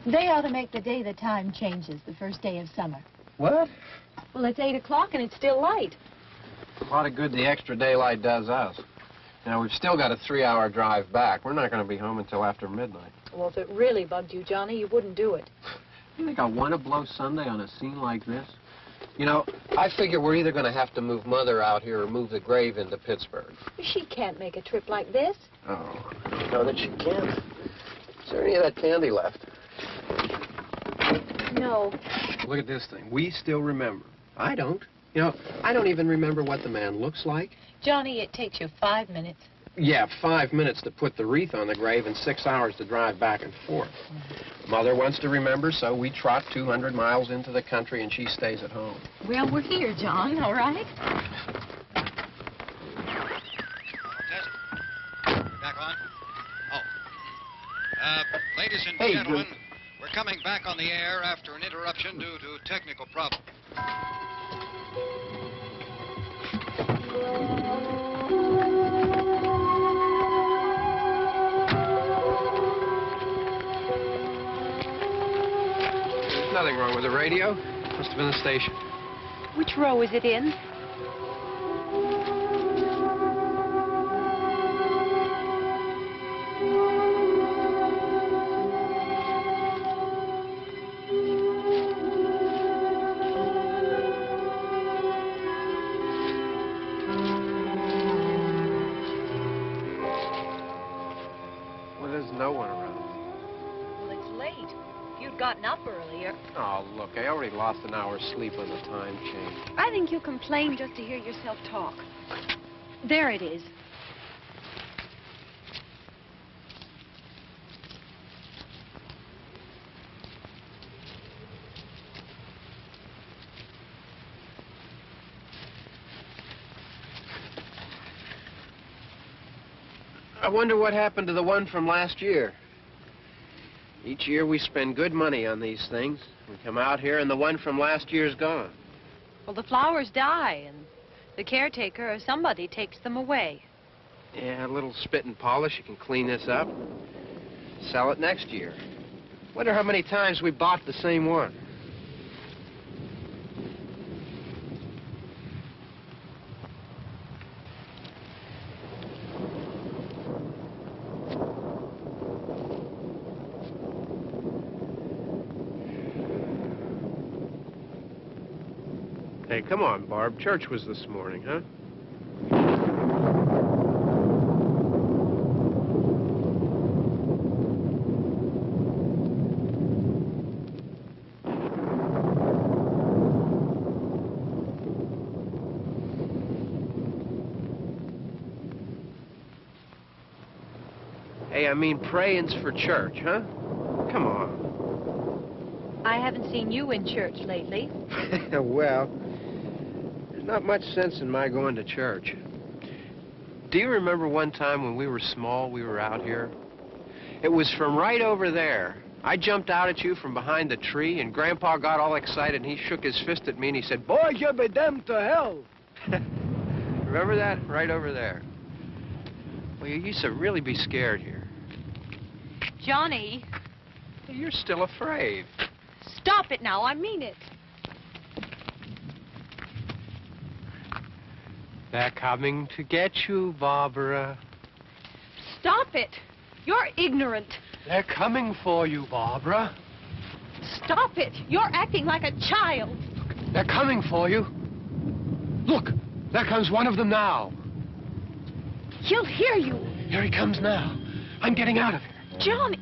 They ought to make the day the time changes, the first day of summer. What? Well, it's 8 o'clock and it's still light. A lot of good the extra daylight does us. Now, we've still got a 3-hour drive back. We're not going to be home until after midnight. Well, if it really bugged you, Johnny, you wouldn't do it. You think I want to blow Sunday on a scene like this? You know, I figure we're either going to have to move Mother out here or move the grave into Pittsburgh. She can't make a trip like this. Oh, I don't know that she can. Is there any of that candy left? No. Look at this thing. We still remember. I don't. You know, I don't even remember what the man looks like. Johnny, it takes you 5 minutes. Yeah, 5 minutes to put the wreath on the grave and 6 hours to drive back and forth. Mother wants to remember, so we trot 200 miles into the country and she stays at home. Well, we're here, John, all right? Back on? Oh. Ladies and gentlemen, we're coming back on the air after an interruption due to technical problems. There's nothing wrong with the radio. Must have been the station. Which row is it in? Well, there's no one around. Well, it's late. If you'd gotten up earlier. Oh, look, I already lost an hour's sleep on the time change. I think you complain just to hear yourself talk. There it is. I wonder what happened to the one from last year. Each year we spend good money on these things. We come out here and the one from last year's gone. Well, the flowers die, and the caretaker or somebody takes them away. Yeah, a little spit and polish. You can clean this up. Sell it next year. Wonder how many times we bought the same one. Hey, come on, Barb. Church was this morning, huh? Hey, I mean praying's for church, huh? Come on. I haven't seen you in church lately. Well, there's not much sense in my going to church. Do you remember one time when we were small, we were out here? It was from right over there. I jumped out at you from behind the tree, and Grandpa got all excited, and he shook his fist at me, and he said, "Boy, you'll be damned to hell." Remember that? Right over there. Well, you used to really be scared here. Johnny. You're still afraid. Stop it now. I mean it. They're coming to get you, Barbara. Stop it. You're ignorant. They're coming for you, Barbara. Stop it. You're acting like a child. Look, they're coming for you. Look, there comes one of them now. He'll hear you. Here he comes now. I'm getting out of here. Johnny.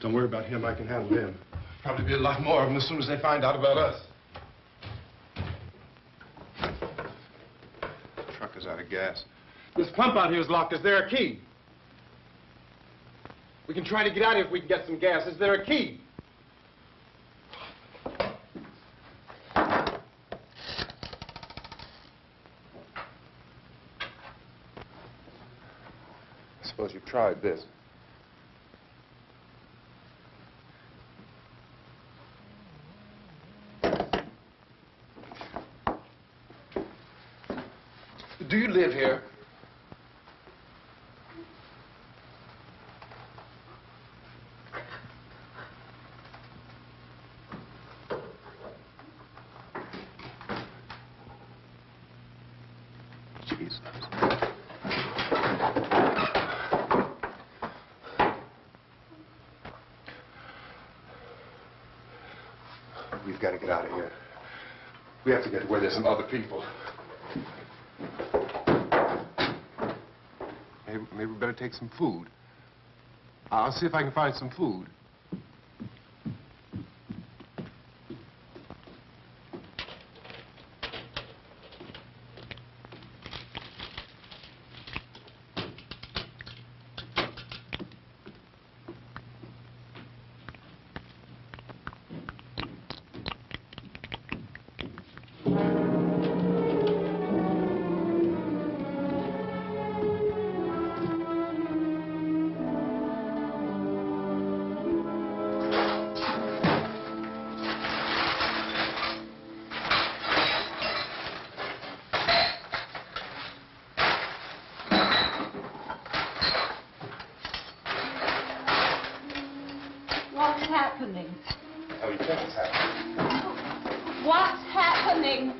Don't worry about him. I can handle him. Probably be a lot more of them as soon as they find out about us. The truck is out of gas. This pump out here is locked. Is there a key? We can try to get out here if we can get some gas. Is there a key? I suppose you've tried this. Do you live here? Jesus. We've got to get out of here. We have to get to where there's some other people. Maybe we better take some food. I'll see if I can find some food. What's happening? How do you think it's happening? What's happening?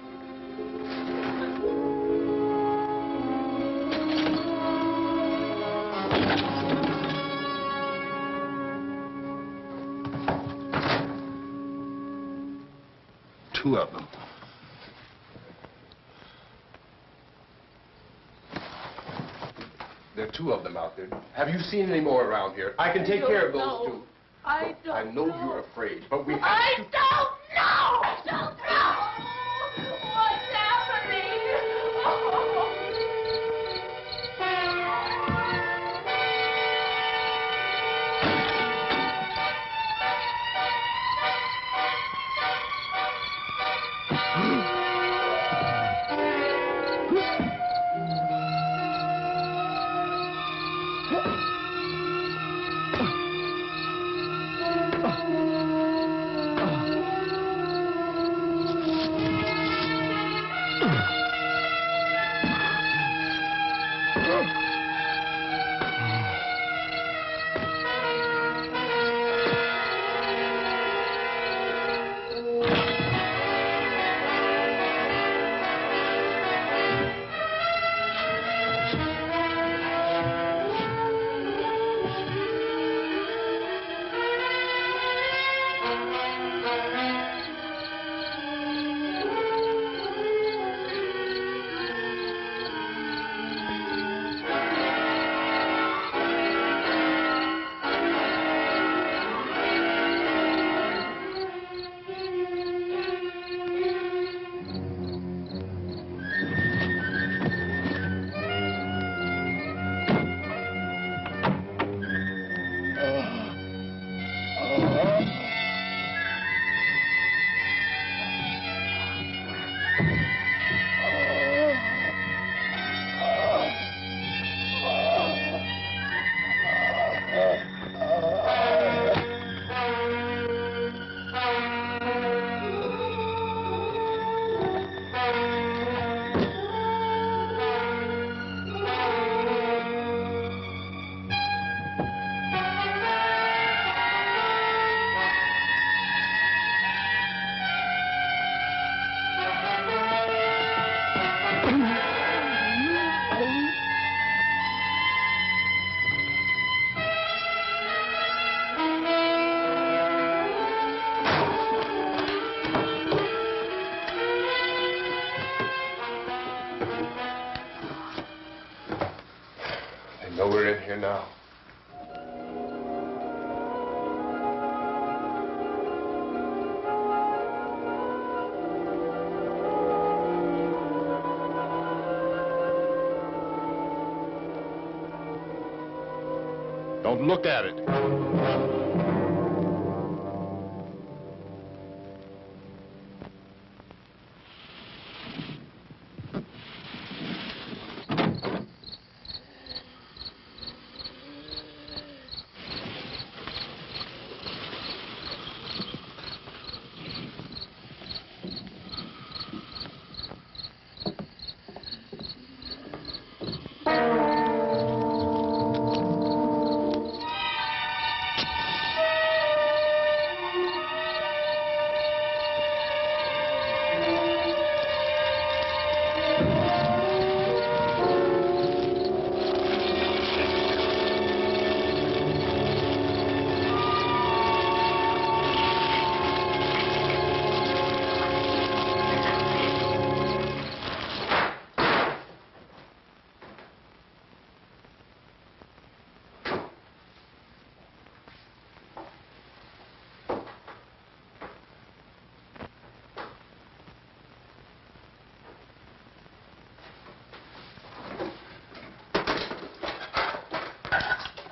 Two of them. There are two of them out there. Have you seen any more around here? I can take care of those two. I don't I know you're afraid, but we have I to... don't know! I don't know! What's happening? They know we're in here now. Don't look at it.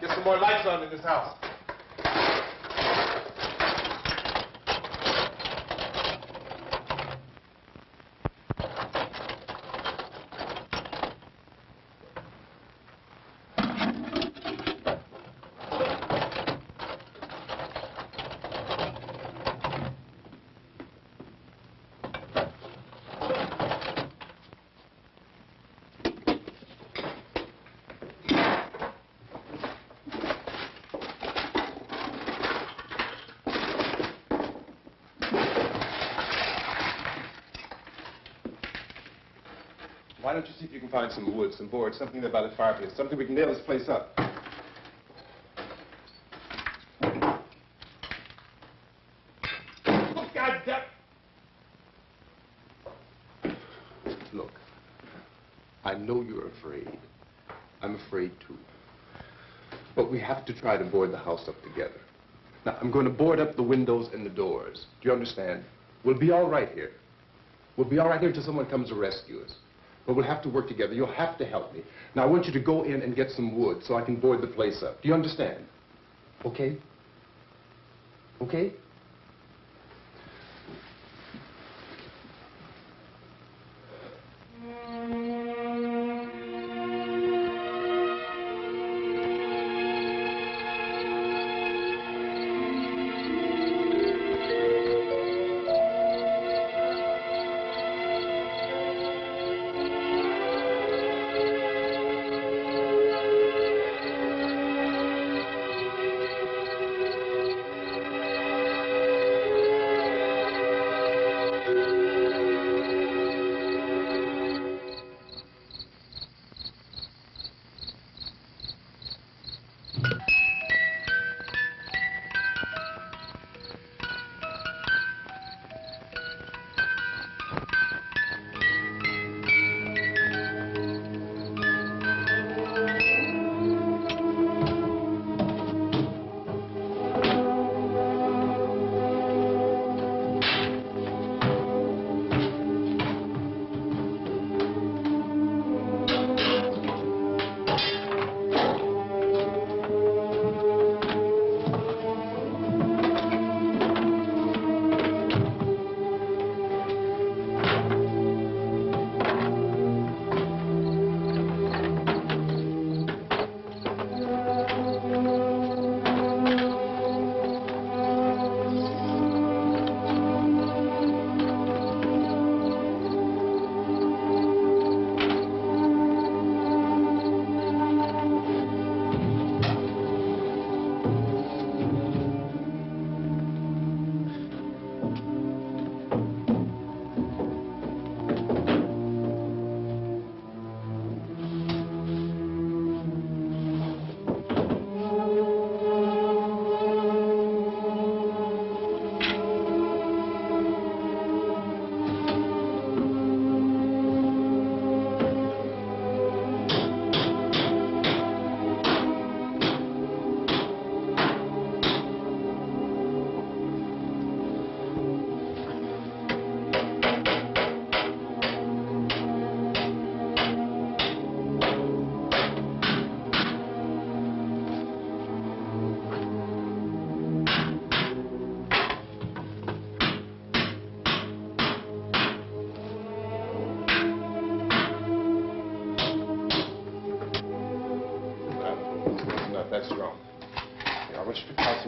Get some more lights on in this house. Why don't you see if you can find some wood, some boards, something there by the fireplace, something we can nail this place up. Oh, God damn! Look, I know you're afraid. I'm afraid too. But we have to try to board the house up together. Now, I'm going to board up the windows and the doors. Do you understand? We'll be all right here. We'll be all right here until someone comes to rescue us. But we'll have to work together. You'll have to help me. Now, I want you to go in and get some wood so I can board the place up. Do you understand? Okay? Okay?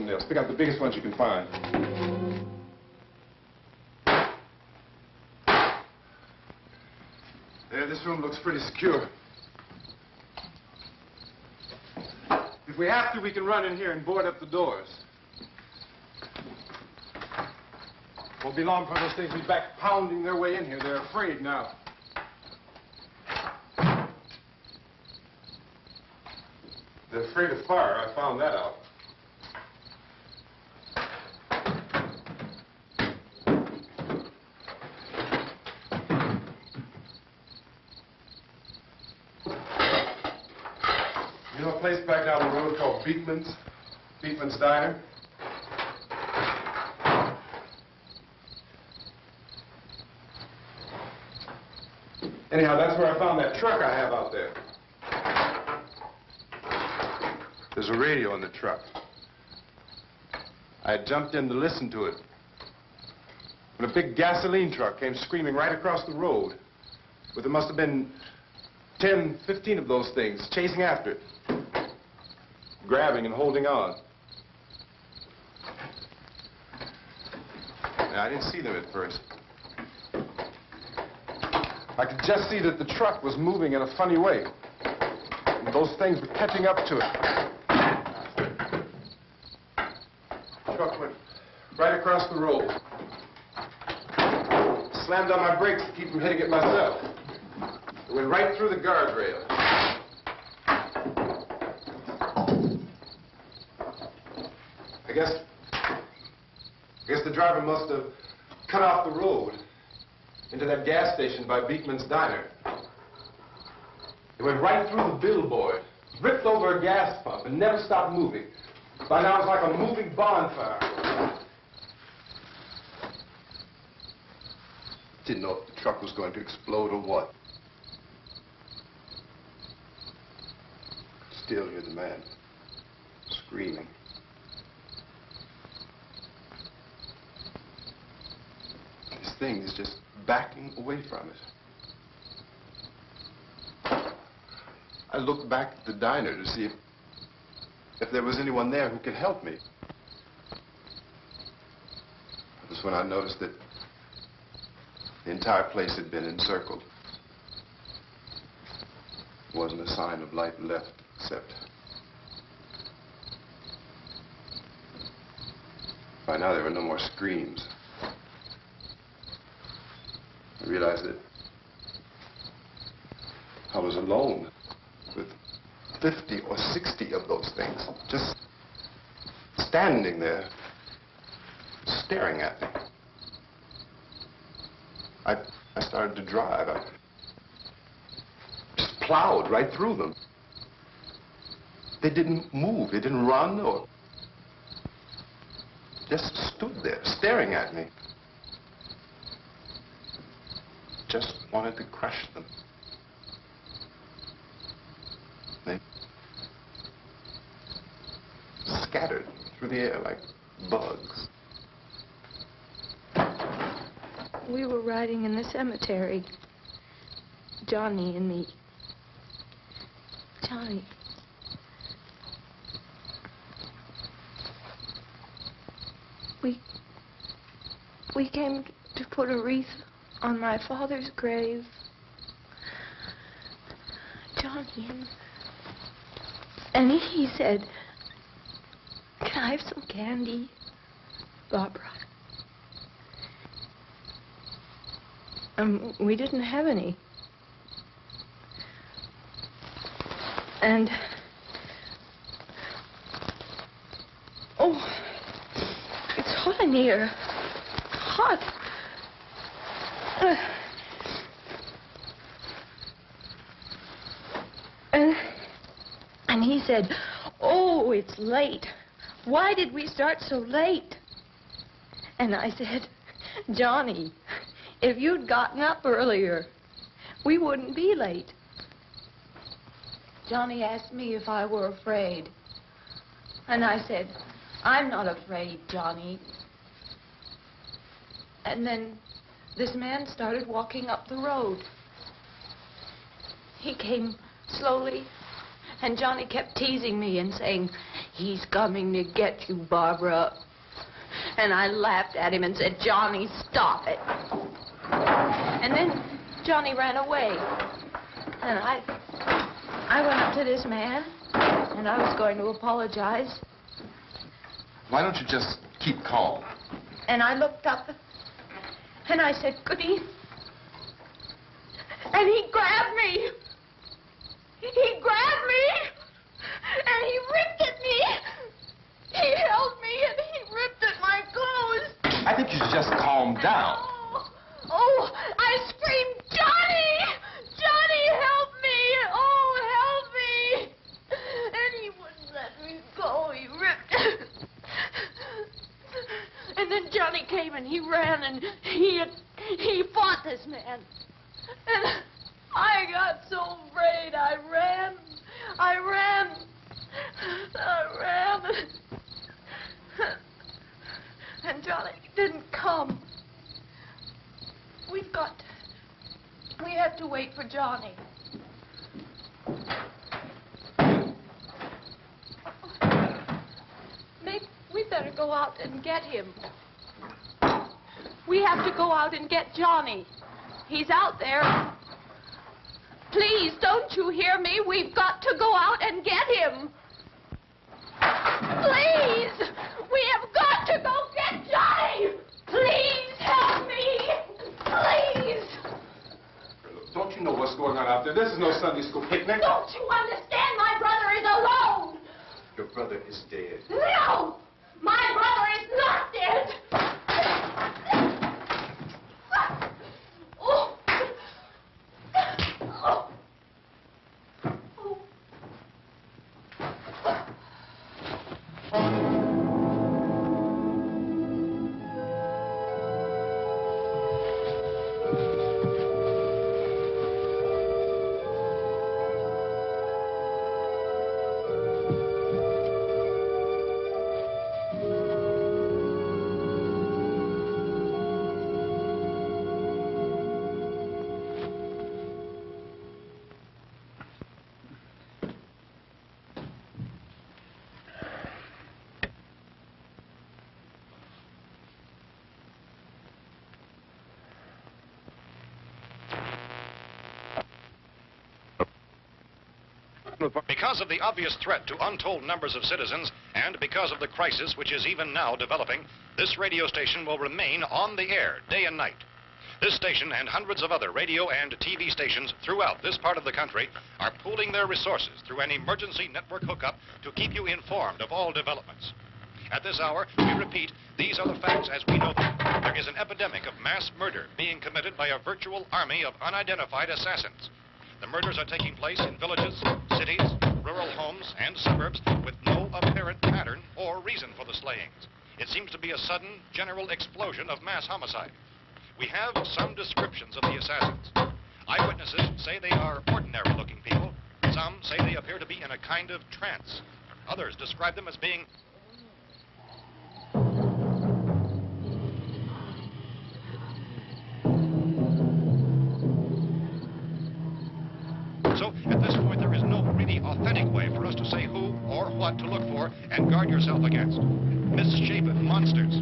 torsion nails. Pick out the biggest ones you can find. There, this room looks pretty secure. If we have to, we can run in here and board up the doors. Won't be long before those things will be back pounding their way in here. They're afraid now. They're afraid of fire. I found that out. You know a place back down the road called Beekman's? Beekman's Diner? Anyhow, that's where I found that truck I have out there. There's a radio in the truck. I had jumped in to listen to it when a big gasoline truck came screaming right across the road. But there must have been 10, 15 of those things chasing after it, grabbing and holding on. Now, I didn't see them at first. I could just see that the truck was moving in a funny way. And those things were catching up to it. The truck went right across the road. Slammed on my brakes to keep from hitting it myself. It went right through the guardrail. I guess the driver must have cut off the road into that gas station by Beekman's Diner. It went right through the billboard, ripped over a gas pump, and never stopped moving. By now, it's like a moving bonfire. Didn't know if the truck was going to explode or what. Still hear the man screaming. This thing is just backing away from it. I looked back at the diner to see if there was anyone there who could help me. That was when I noticed that the entire place had been encircled. There wasn't a sign of light left, except by now there were no more screams. I realized that I was alone with 50 or 60 of those things, just standing there, staring at me. I started to drive. I just plowed right through them. They didn't move. They didn't run or just stood there, staring at me. Just wanted to crush them. They scattered through the air like bugs. We were riding in the cemetery, Johnny and me. Johnny. We came to put a wreath on my father's grave. Johnny, and he said, "Can I have some candy, Barbara?" We didn't have any. And, oh, it's hot in here. Hot. And he said, "Oh, it's late. Why did we start so late?" And I said, "Johnny, if you'd gotten up earlier, we wouldn't be late." Johnny asked me if I were afraid. And I said, "I'm not afraid, Johnny." And then this man started walking up the road. He came slowly, and Johnny kept teasing me and saying, "He's coming to get you, Barbara." And I laughed at him and said, "Johnny, stop it." And then Johnny ran away. And I went up to this man, and I was going to apologize. Why don't you just keep calm? And I looked up, and I said, "Goody." And he grabbed me. He grabbed me, and he ripped at me. He held me, and he ripped at my clothes. I think you should just calm down. Oh, I screamed, "Johnny! Johnny, help me! Oh, help me!" And he wouldn't let me go. He ripped. And then Johnny came and he ran and he fought this man. And I got so afraid. I ran. And Johnny didn't come. We have to wait for Johnny. Maybe we better go out and get him. We have to go out and get Johnny. He's out there. Please, don't you hear me? We've got to go out and get him. Please! We have got to go get Johnny! Please help me! Please! Don't you know what's going on out there? This is no Sunday school picnic. Don't you understand? My brother is alone! Your brother is dead. No! My brother is not dead! Oh. Oh. Because of the obvious threat to untold numbers of citizens, and because of the crisis which is even now developing, this radio station will remain on the air day and night. This station and hundreds of other radio and TV stations throughout this part of the country are pooling their resources through an emergency network hookup to keep you informed of all developments. At this hour, we repeat, these are the facts as we know them. There is an epidemic of mass murder being committed by a virtual army of unidentified assassins. The murders are taking place in villages, cities, rural homes, and suburbs with no apparent pattern or reason for the slayings. It seems to be a sudden, general explosion of mass homicide. We have some descriptions of the assassins. Eyewitnesses say they are ordinary-looking people. Some say they appear to be in a kind of trance. Others describe them as being So, at this point, there is no really authentic way for us to say who or what to look for and guard yourself against. Misshapen monsters.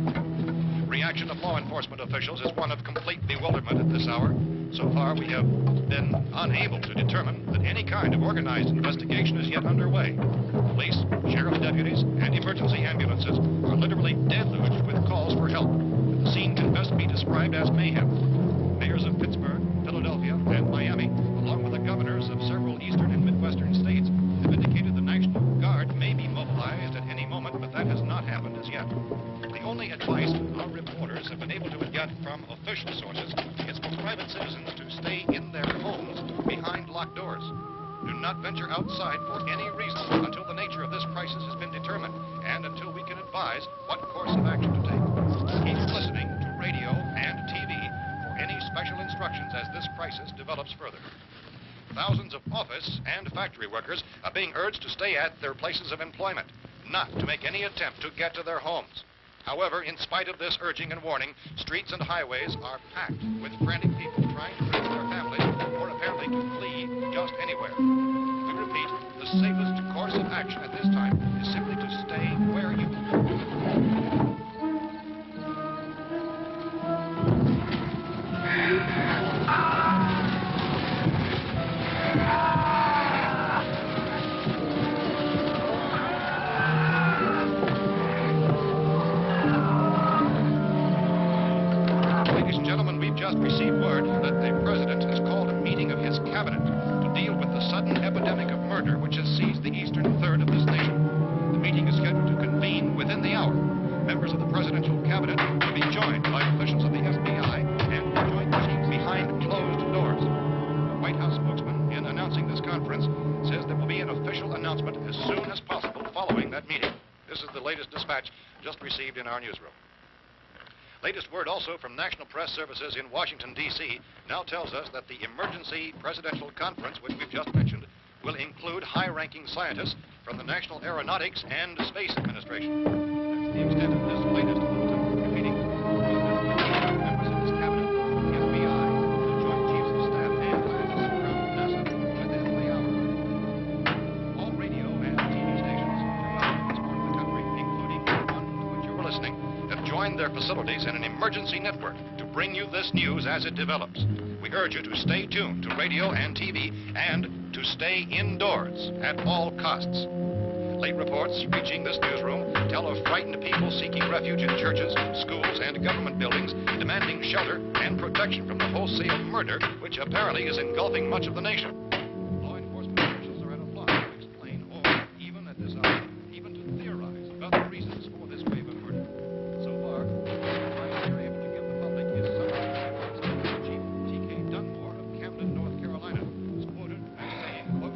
Reaction of law enforcement officials is one of complete bewilderment at this hour. So far, we have been unable to determine that any kind of organized investigation is yet underway. Police, sheriff's deputies, and emergency ambulances are literally deluged with calls for help. The scene can best be described as mayhem. Mayors of Pittsburgh, Philadelphia, and Miami, along with the governors of several eastern and midwestern states, have indicated the National Guard may be mobilized at any moment, but that has not happened as yet. The only advice our reporters have been able to get from official sources is for private citizens to stay in their homes behind locked doors. Do not venture outside for any reason until the nature of this crisis has been determined and until we can advise what course of action to take. Keep listening to radio and TV for any special instructions as this crisis develops further. Thousands of office and factory workers are being urged to stay at their places of employment, not to make any attempt to get to their homes. However, in spite of this urging and warning, streets and highways are packed with frantic people trying to reach their families or apparently to flee just anywhere. We repeat, the safest course of action at this time is simply to stay where you are. Ladies and gentlemen, we've just received word that the President has called a meeting of his cabinet to deal with the sudden epidemic of murder which has seized the eastern third of this nation. The meeting is scheduled to convene within the hour. Members of the presidential cabinet will be joined by officials of the FBI and joint meetings behind closed doors. The White House spokesman, in announcing this conference, says there will be an official announcement as soon as possible following that meeting. This is the latest dispatch just received in our newsroom. Latest word also from National Press Services in Washington, D.C. now tells us that the emergency presidential conference, which we've just mentioned, will include high-ranking scientists from the National Aeronautics and Space Administration. That's the extent of this latest bulletin. Repeating, members of this cabinet, the FBI, the Joint Chiefs of Staff, and scientists from NASA within the hour. All radio and TV stations throughout this part of the country, including the one to which you were listening, have joined their facilities in an emergency network to bring you this news as it develops. We urge you to stay tuned to radio and TV and to stay indoors at all costs. Late reports reaching this newsroom tell of frightened people seeking refuge in churches, schools, and government buildings, demanding shelter and protection from the wholesale murder which apparently is engulfing much of the nation. Law enforcement officials are at a loss to explain or, even at this hour, even to theorize about the reasons for this wave of murder. So far, the advice they're able to give the public is something Chief T.K. Dunmore of Camden, North Carolina, is quoted as saying, quote,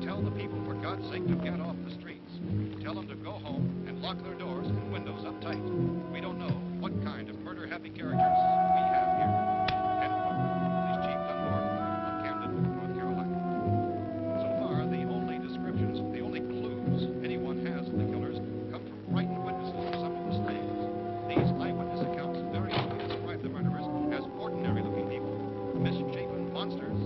"Tell the people, for God's sake, to get off the streets. Tell them to go home and lock their doors and windows up tight. We don't know what kind of murder-happy characters we have here." End quote. This Chief Dunmore of Camden, North Carolina. So far, the only descriptions, the only clues anyone has of the killers come from frightened witnesses of some of the slayings. These eyewitness accounts variously describe the murderers as ordinary-looking people, misshapen monsters,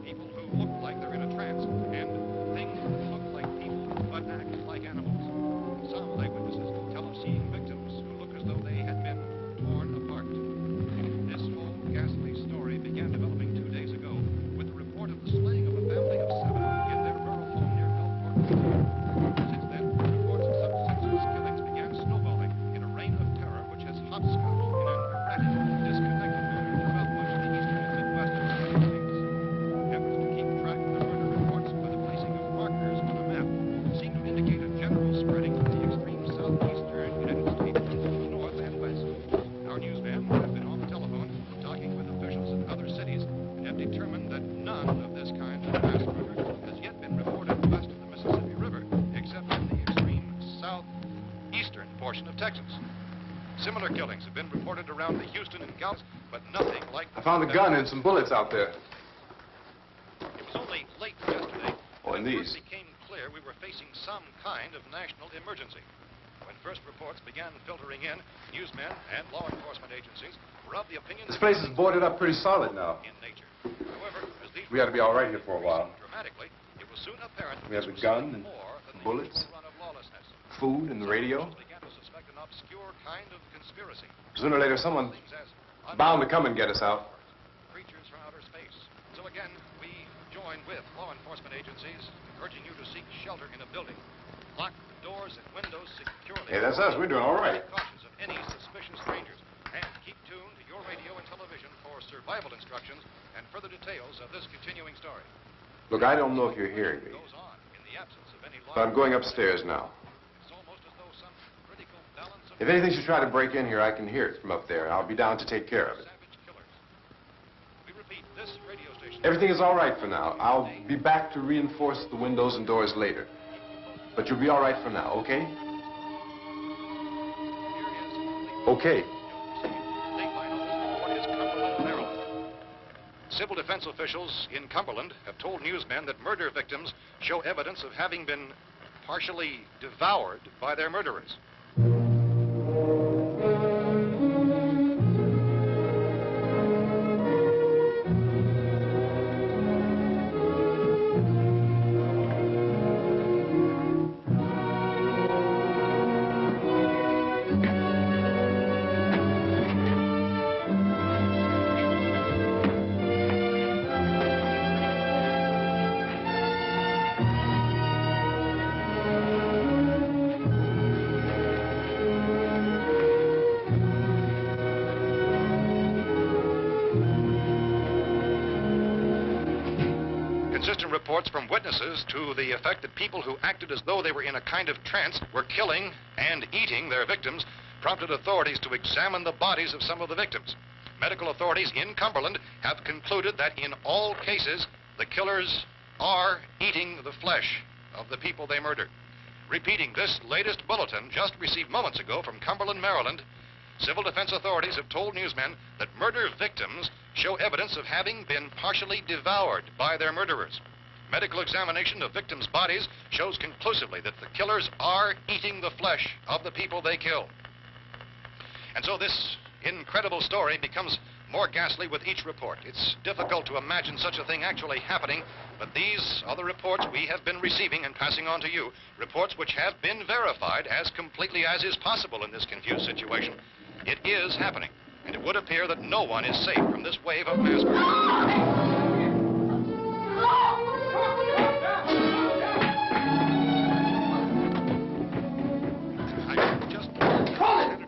people who look like they're in a trance, and things that look like people but act like animals. Some eyewitnesses tell of seeing victims who look as though they had been torn apart. This whole ghastly story began developing 2 days ago with the report of the slaying of a family of 7 in their rural home near Gulfport. Since then, reports of such senseless killings began snowballing in a reign of terror which has hopscotched in an erratic, disconnected manner throughout much of the eastern and midwestern United States. Efforts to keep track of the murder reports by the placing of markers on a map seem to indicate a general spreading of the extreme southeastern United States into the north and west. Our newsmen have been on the telephone talking with officials in other cities and have determined that none of this kind of mass murder has yet been reported west of the Mississippi River, except in the extreme southeastern portion of Texas. Similar killings have been reported around the Houston and Galveston, but nothing like I found a gun and some bullets out there. It was only late yesterday Oh, and when it these. first became clear we were facing some kind of national emergency. When first reports began filtering in, newsmen and law enforcement agencies were of the opinion This that place is boarded up pretty solid now. in nature. However, as these We ought to be all right here for a while. dramatically, it was soon apparent that We have this the was gun something and more than the bullets. usual run of lawlessness. Food and the radio. Officials began to suspect an obscure kind of conspiracy. Sooner or later, someone's Things as bound to come and get us out. creatures from outer space. So again, we join with law enforcement agencies, urging you to seek shelter in a building. Lock the doors and windows securely. Hey, that's us. We're doing all right. Take cautious of any suspicious strangers. And keep tuned to your radio and television for survival instructions and further details of this continuing story. Look, I don't know if you're hearing me, Goes on in the absence of any law. but I'm going upstairs now. It's almost as though some critical balance of If anything should try to break in here, I can hear it from up there, and I'll be down to take care of it. savage killers. We repeat, this radio station. Everything is all right for now. I'll be back to reinforce the windows and doors later. But you'll be all right for now, okay? Here is Okay. Dateline on this report is Cumberland, Maryland. Civil defense officials in Cumberland have told newsmen that murder victims show evidence of having been partially devoured by their murderers. inconsistent reports from witnesses to the effect that people who acted as though they were in a kind of trance were killing and eating their victims prompted authorities to examine the bodies of some of the victims. Medical authorities in Cumberland have concluded that in all cases, the killers are eating the flesh of the people they murdered. Repeating this latest bulletin just received moments ago from Cumberland, Maryland, civil defense authorities have told newsmen that murder victims show evidence of having been partially devoured by their murderers. Medical examination of victims' bodies shows conclusively that the killers are eating the flesh of the people they kill. And so this incredible story becomes more ghastly with each report. It's difficult to imagine such a thing actually happening, but these are the reports we have been receiving and passing on to you, reports which have been verified as completely as is possible in this confused situation. It is happening, and it would appear that no one is safe from this wave of mass murder.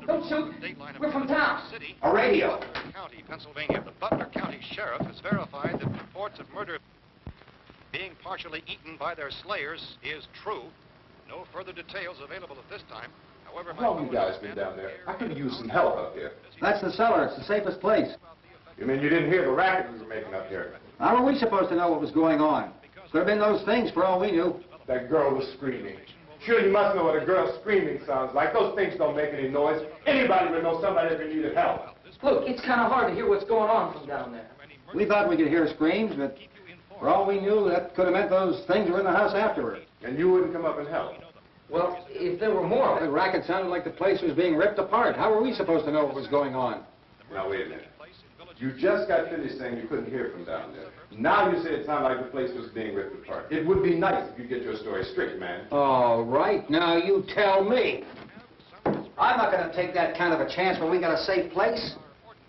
Don't shoot. We're from town. A radio. County, Pennsylvania. The Butler County Sheriff has verified that reports of murder being partially eaten by their slayers is true. No further details available at this time. However, How long you guys been down there? I could use some help up here. That's the cellar. It's the safest place. You mean you didn't hear the racket we were making up here? How were we supposed to know what was going on? Could have been those things for all we knew. That girl was screaming. Sure, you must know what a girl screaming sounds like. Those things don't make any noise. Anybody would know somebody ever needed help. Look, it's kind of hard to hear what's going on from down there. We thought we could hear screams, but for all we knew, that could have meant those things were in the house afterward. And you wouldn't come up and help? Well, if there were more... The racket sounded like the place was being ripped apart. How were we supposed to know what was going on? Now, wait a minute. You just got finished saying you couldn't hear from down there. Now you say it sounded like the place was being ripped apart. It would be nice if you get your story straight, man. All right, now you tell me. I'm not going to take that kind of a chance when we got a safe place.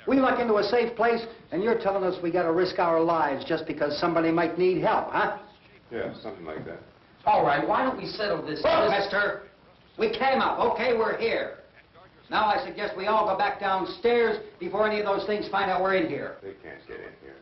We luck into a safe place, and you're telling us we got to risk our lives just because somebody might need help, huh? Yeah, something like that. All right, why don't we settle this... Look, mister, we came up. Okay, we're here. Now I suggest we all go back downstairs before any of those things find out we're in here. They can't get in here.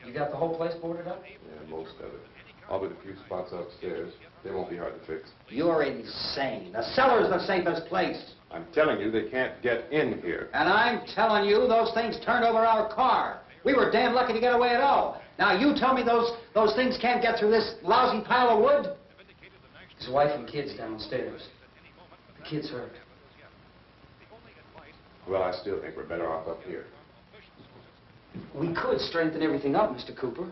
You got the whole place boarded up? Yeah, most of it. All but a few spots upstairs. They won't be hard to fix. You're insane. The cellar's the safest place. I'm telling you, they can't get in here. And I'm telling you, those things turned over our car. We were damn lucky to get away at all. Now you tell me those things can't get through this lousy pile of wood? His wife and kids downstairs. The kids hurt. Well, I still think we're better off up here. We could strengthen everything up, Mr. Cooper.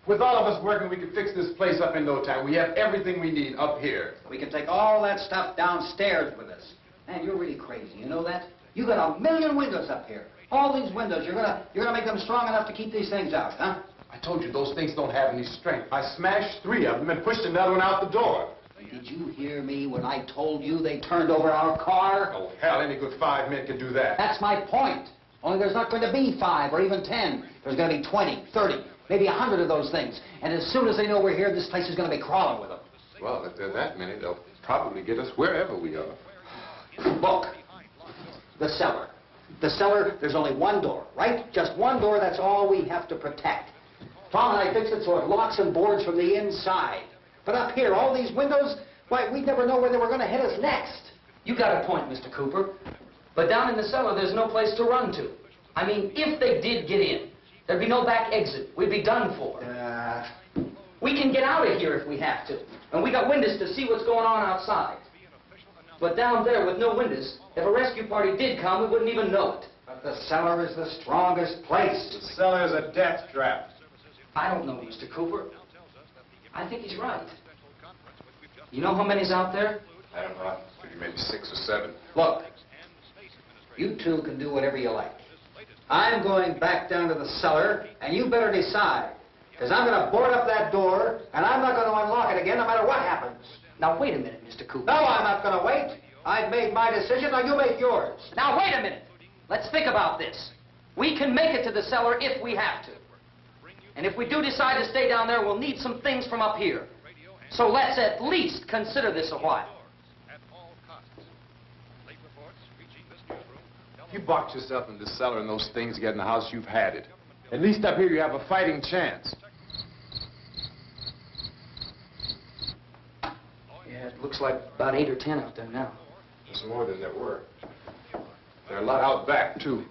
With all of us working, we could fix this place up in no time. We have everything we need up here. We can take all that stuff downstairs with us. Man, you're really crazy, you know that? You got 1,000,000 windows up here. All these windows, you're gonna make them strong enough to keep these things out, huh? I told you, those things don't have any strength. I smashed 3 of them and pushed another one out the door. Did you hear me when I told you they turned over our car? Oh, hell, any good 5 men can do that. That's my point. Only there's not going to be 5 or even 10. There's going to be 20, 30, maybe 100 of those things. And as soon as they know we're here, this place is going to be crawling with them. Well, if there are that many, they'll probably get us wherever we are. Look, the cellar. The cellar, there's only one door, right? Just one door, that's all we have to protect. Tom and I fixed it so it locks and boards from the inside. But up here, all these windows, why, we'd never know where they were going to hit us next. You got a point, Mr. Cooper. But down in the cellar, there's no place to run to. I mean, if they did get in, there'd be no back exit. We'd be done for. We can get out of here if we have to. And we got windows to see what's going on outside. But down there with no windows, if a rescue party did come, we wouldn't even know it. But the cellar is the strongest place. The cellar is a death trap. I don't know, Mr. Cooper. I think he's right. You know how many's out there? I don't know. Maybe 6 or 7. Look, you two can do whatever you like. I'm going back down to the cellar, and you better decide. Because I'm going to board up that door, and I'm not going to unlock it again no matter what happens. Now, wait a minute, Mr. Cooper. No, I'm not going to wait. I've made my decision, now you make yours. Now, wait a minute. Let's think about this. We can make it to the cellar if we have to. And if we do decide to stay down there, we'll need some things from up here. So let's at least consider this a while. If you box yourself in the cellar and those things get in the house, you've had it. At least up here you have a fighting chance. Yeah, it looks like about 8 or 10 out there now. There's more than there were. There are a lot out back, too.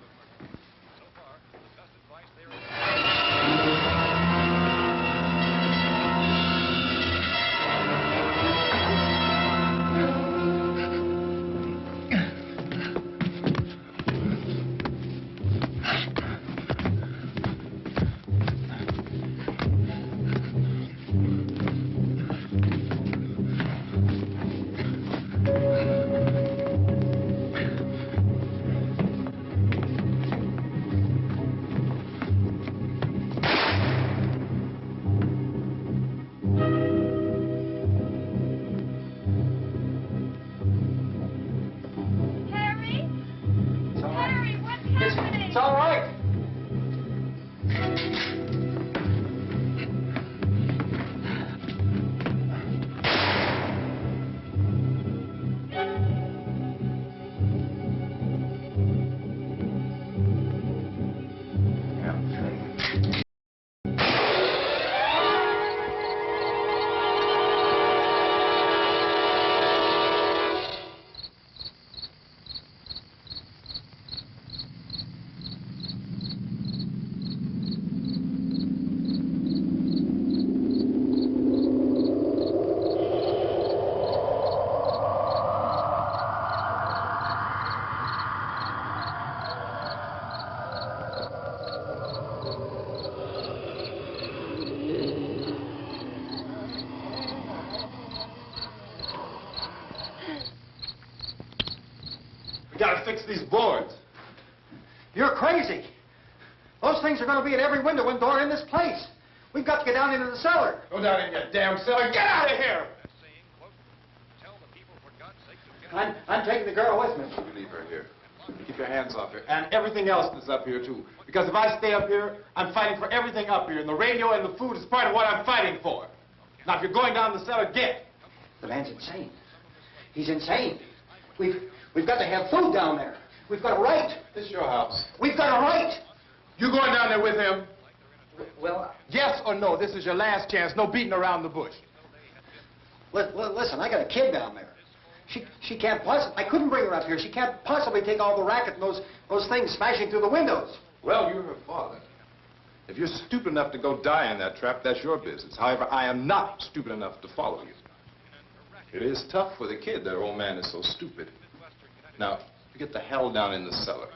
It's all right. We gotta fix these boards. You're crazy. Those things are going to be at every window and door in this place. We've got to get down into the cellar. Go down in your damn cellar. Get out of here! I'm taking the girl with me. You leave her here. Keep your hands off her. And everything else that's up here, too. Because if I stay up here, I'm fighting for everything up here. And the radio and the food is part of what I'm fighting for. Now, if you're going down the cellar, get. The man's insane. He's insane. We've got to have food down there. We've got a right. This is your house. We've got a right. You going down there with him? Well, Yes or no? This is your last chance. No beating around the bush. listen, I got a kid down there. She can't possibly, I couldn't bring her up here. She can't possibly take all the racket and those things smashing through the windows. Well, you're her father. If you're stupid enough to go die in that trap, that's your business. However, I am not stupid enough to follow you. It is tough for the kid that old man is so stupid. Now, you get the hell down in the cellar.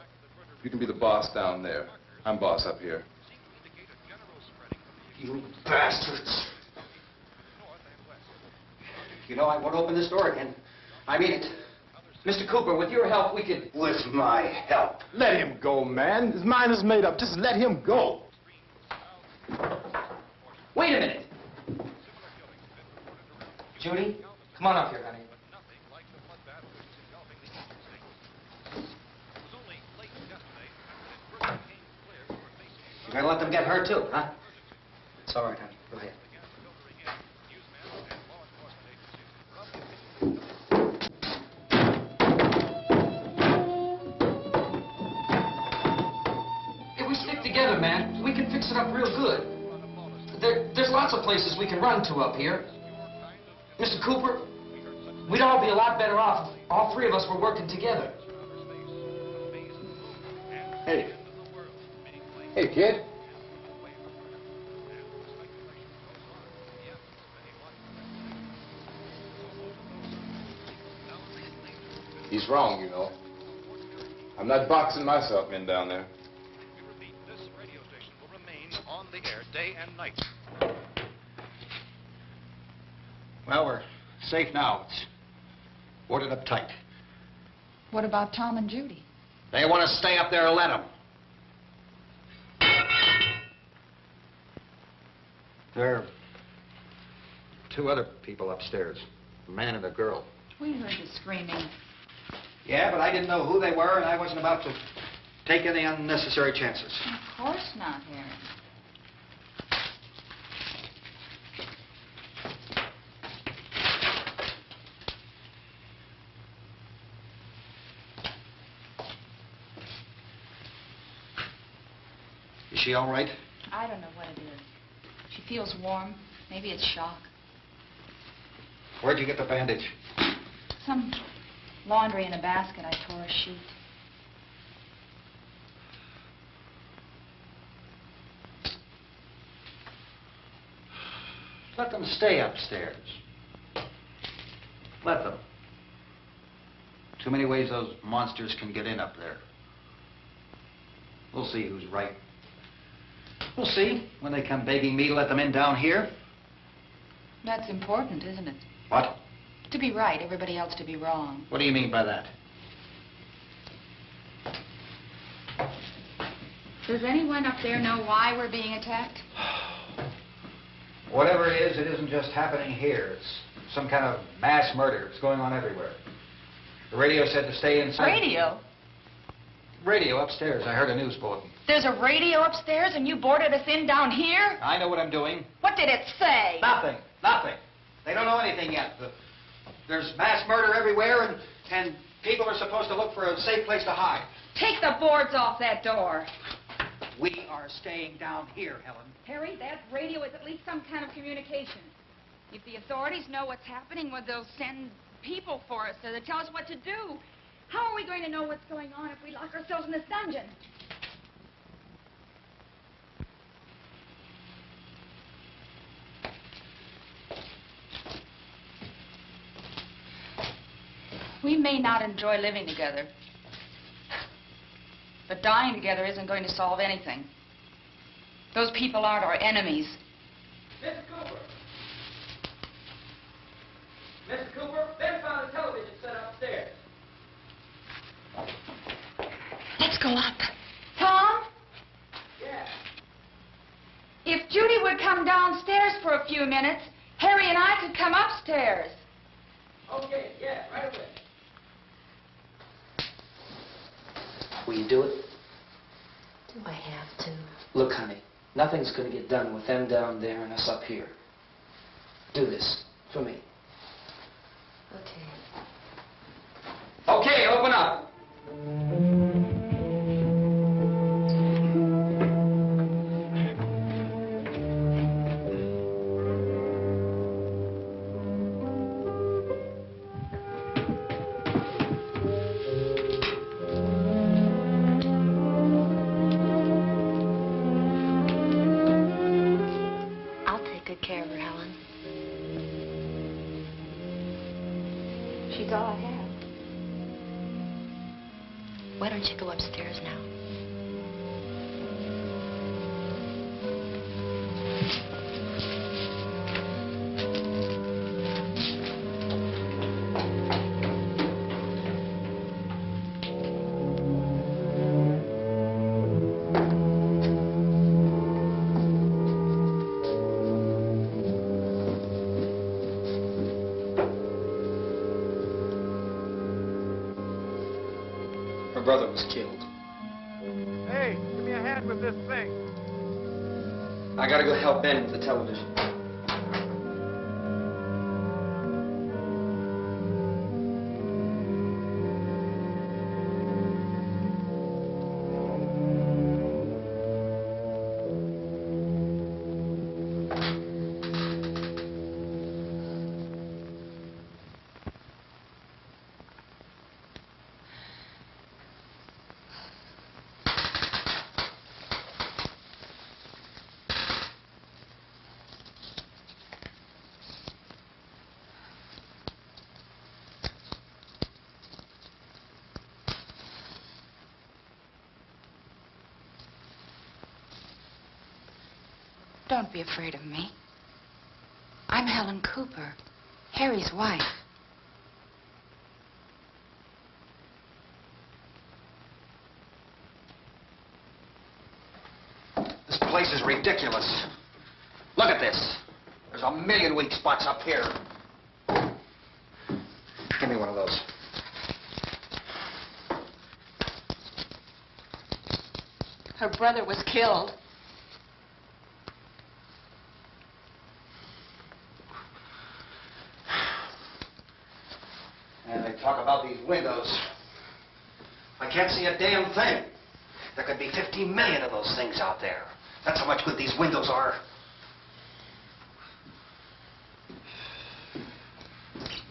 You can be the boss down there. I'm boss up here. You bastards. You know, I won't open this door again. I mean it. Mr. Cooper, with your help, we could... With my help. Let him go, man. His mind is made up. Just let him go. Wait a minute. Judy, come on up here, honey. You're gonna let them get hurt too, huh? It's all right, honey. Go ahead. If we stick together, man, we can fix it up real good. There's lots of places we can run to up here. Mr. Cooper, we'd all be a lot better off if all three of us were working together. Hey. Hey, kid. He's wrong, you know. I'm not boxing myself in down there. We repeat, this radio station will remain on the air day and night. Well, we're safe now. It's boarded up tight. What about Tom and Judy? They want to stay up there and let them. There are two other people upstairs, a man and a girl. We heard the screaming. Yeah, but I didn't know who they were, and I wasn't about to take any unnecessary chances. Of course not, Harry. Is she all right? I don't know what it is. She feels warm. Maybe it's shock. Where'd you get the bandage? Some laundry in a basket. I tore a sheet. Let them stay upstairs. Let them. Too many ways those monsters can get in up there. We'll see who's right. We'll see when they come begging me to let them in down here. That's important, isn't it? What? To be right, everybody else to be wrong. What do you mean by that? Does anyone up there know why we're being attacked? Whatever it isn't just happening here. It's some kind of mass murder. It's going on everywhere. The radio said to stay inside. Radio? Radio upstairs. I heard a news bulletin. There's a radio upstairs and you boarded us in down here? I know what I'm doing. What did it say? Nothing. Nothing. They don't know anything yet. There's mass murder everywhere, and people are supposed to look for a safe place to hide. Take the boards off that door. We are staying down here, Helen. Harry, that radio is at least some kind of communication. If the authorities know what's happening, well, they'll send people for us to tell us what to do. How are we going to know what's going on if we lock ourselves in this dungeon? We may not enjoy living together, but dying together isn't going to solve anything. Those people aren't our enemies. Mr. Cooper! Mr. Cooper, Ben found a television set upstairs. Let's go up. Tom? Yeah. If Judy would come downstairs for a few minutes, Harry and I could come upstairs. Okay, yeah, right away. Will you do it? Do I have to? Look, honey, nothing's going to get done with them down there and us up here. Do this for me. Okay. Okay, open up. I'll take good care of her, Helen. She's all I have. Why don't you go upstairs now? Her brother was killed. Hey, give me a hand with this thing. I gotta go help Ben with the television. Don't be afraid of me. I'm Helen Cooper, Harry's wife. This place is ridiculous. Look at this. There's a million weak spots up here. Give me one of those. Her brother was killed. And they talk about these windows. I can't see a damn thing. There could be 50 million of those things out there. That's how much good these windows are.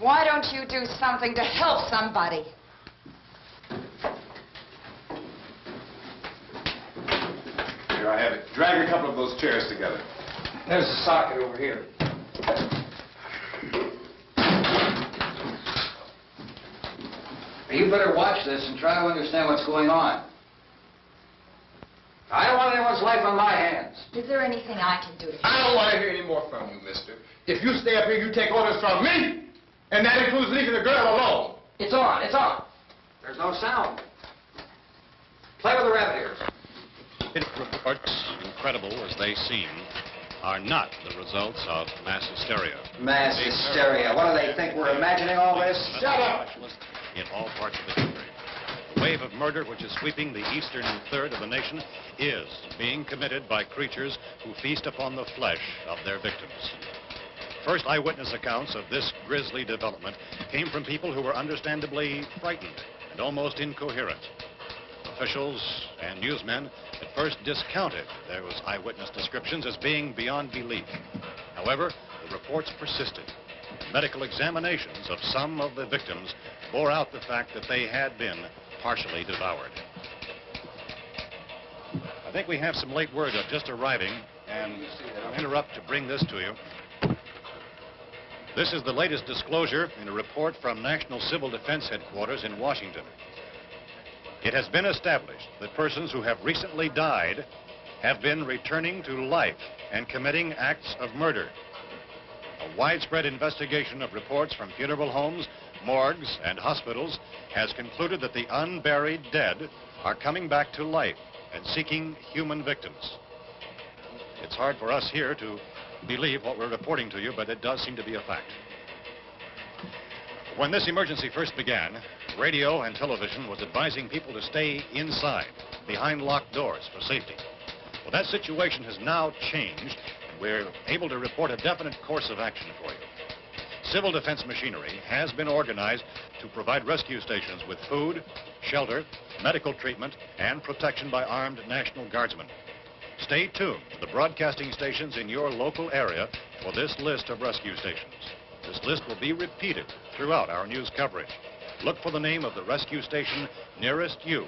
Why don't you do something to help somebody? Here, I have it. Drag a couple of those chairs together. There's a socket over here. You better watch this and try to understand what's going on. I don't want anyone's life on my hands. Is there anything I can do to I don't want to hear any more from you, mister. If you stay up here, you take orders from me. And that includes leaving the girl alone. It's on, it's on. There's no sound. Play with the rabbit ears. Reports, incredible as they seem, are not the results of mass hysteria. Mass hysteria. What do they think? We're imagining all this? Shut up! In all parts of the country. The wave of murder which is sweeping the eastern third of the nation is being committed by creatures who feast upon the flesh of their victims. First eyewitness accounts of this grisly development came from people who were understandably frightened and almost incoherent. Officials and newsmen at first discounted those eyewitness descriptions as being beyond belief. However, the reports persisted. Medical examinations of some of the victims bore out the fact that they had been partially devoured. I think we have some late word of just arriving, and I'll interrupt to bring this to you. This is the latest disclosure in a report from National Civil Defense Headquarters in Washington. It has been established that persons who have recently died have been returning to life and committing acts of murder. A widespread investigation of reports from funeral homes, morgues, and hospitals has concluded that the unburied dead are coming back to life and seeking human victims. It's hard for us here to believe what we're reporting to you, but it does seem to be a fact. When this emergency first began, radio and television was advising people to stay inside, behind locked doors for safety. Well, that situation has now changed, and we're able to report a definite course of action for you. Civil defense machinery has been organized to provide rescue stations with food, shelter, medical treatment, and protection by armed National Guardsmen. Stay tuned to the broadcasting stations in your local area for this list of rescue stations. This list will be repeated throughout our news coverage. Look for the name of the rescue station nearest you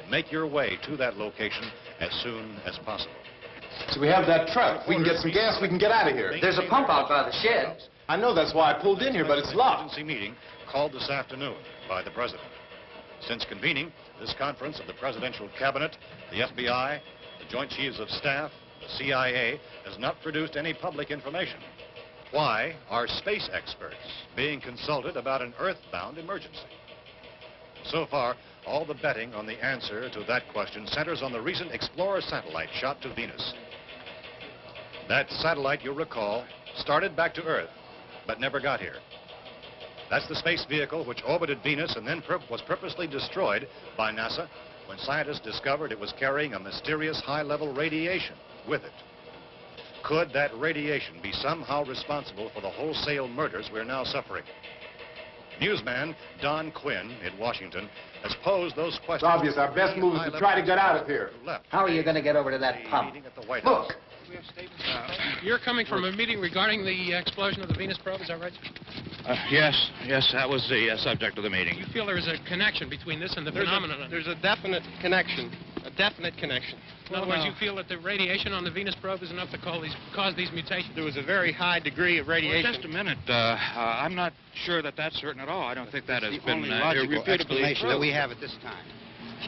and make your way to that location as soon as possible. So we have that truck. We can get some gas, we can get out of here. There's a pump out by the shed. I know, that's why I pulled in here, but it's locked. Emergency meeting called this afternoon by the President. Since convening this conference of the Presidential Cabinet, the FBI, the Joint Chiefs of Staff, the CIA has not produced any public information. Why are space experts being consulted about an Earth-bound emergency? So far, all the betting on the answer to that question centers on the recent Explorer satellite shot to Venus. That satellite, you'll recall, started back to Earth, but never got here. That's the space vehicle which orbited Venus and then was purposely destroyed by NASA when scientists discovered it was carrying a mysterious high-level radiation with it. Could that radiation be somehow responsible for the wholesale murders we're now suffering? Newsman Don Quinn in Washington has posed those questions. It's obvious our best move is to try to get out of here. How are you going to get over to that pump? Look! You're coming from a meeting regarding the explosion of the Venus probe, is that right? Yes, that was the subject of the meeting. You feel there is a connection between this and the phenomenon? There's a definite connection. A definite connection. In other words, you feel that the radiation on the Venus probe is enough to cause these mutations? There was a very high degree of radiation. Well, just a minute. I'm not sure that that's certain at all. I don't think that has been irrefutably explanation that we have at this time.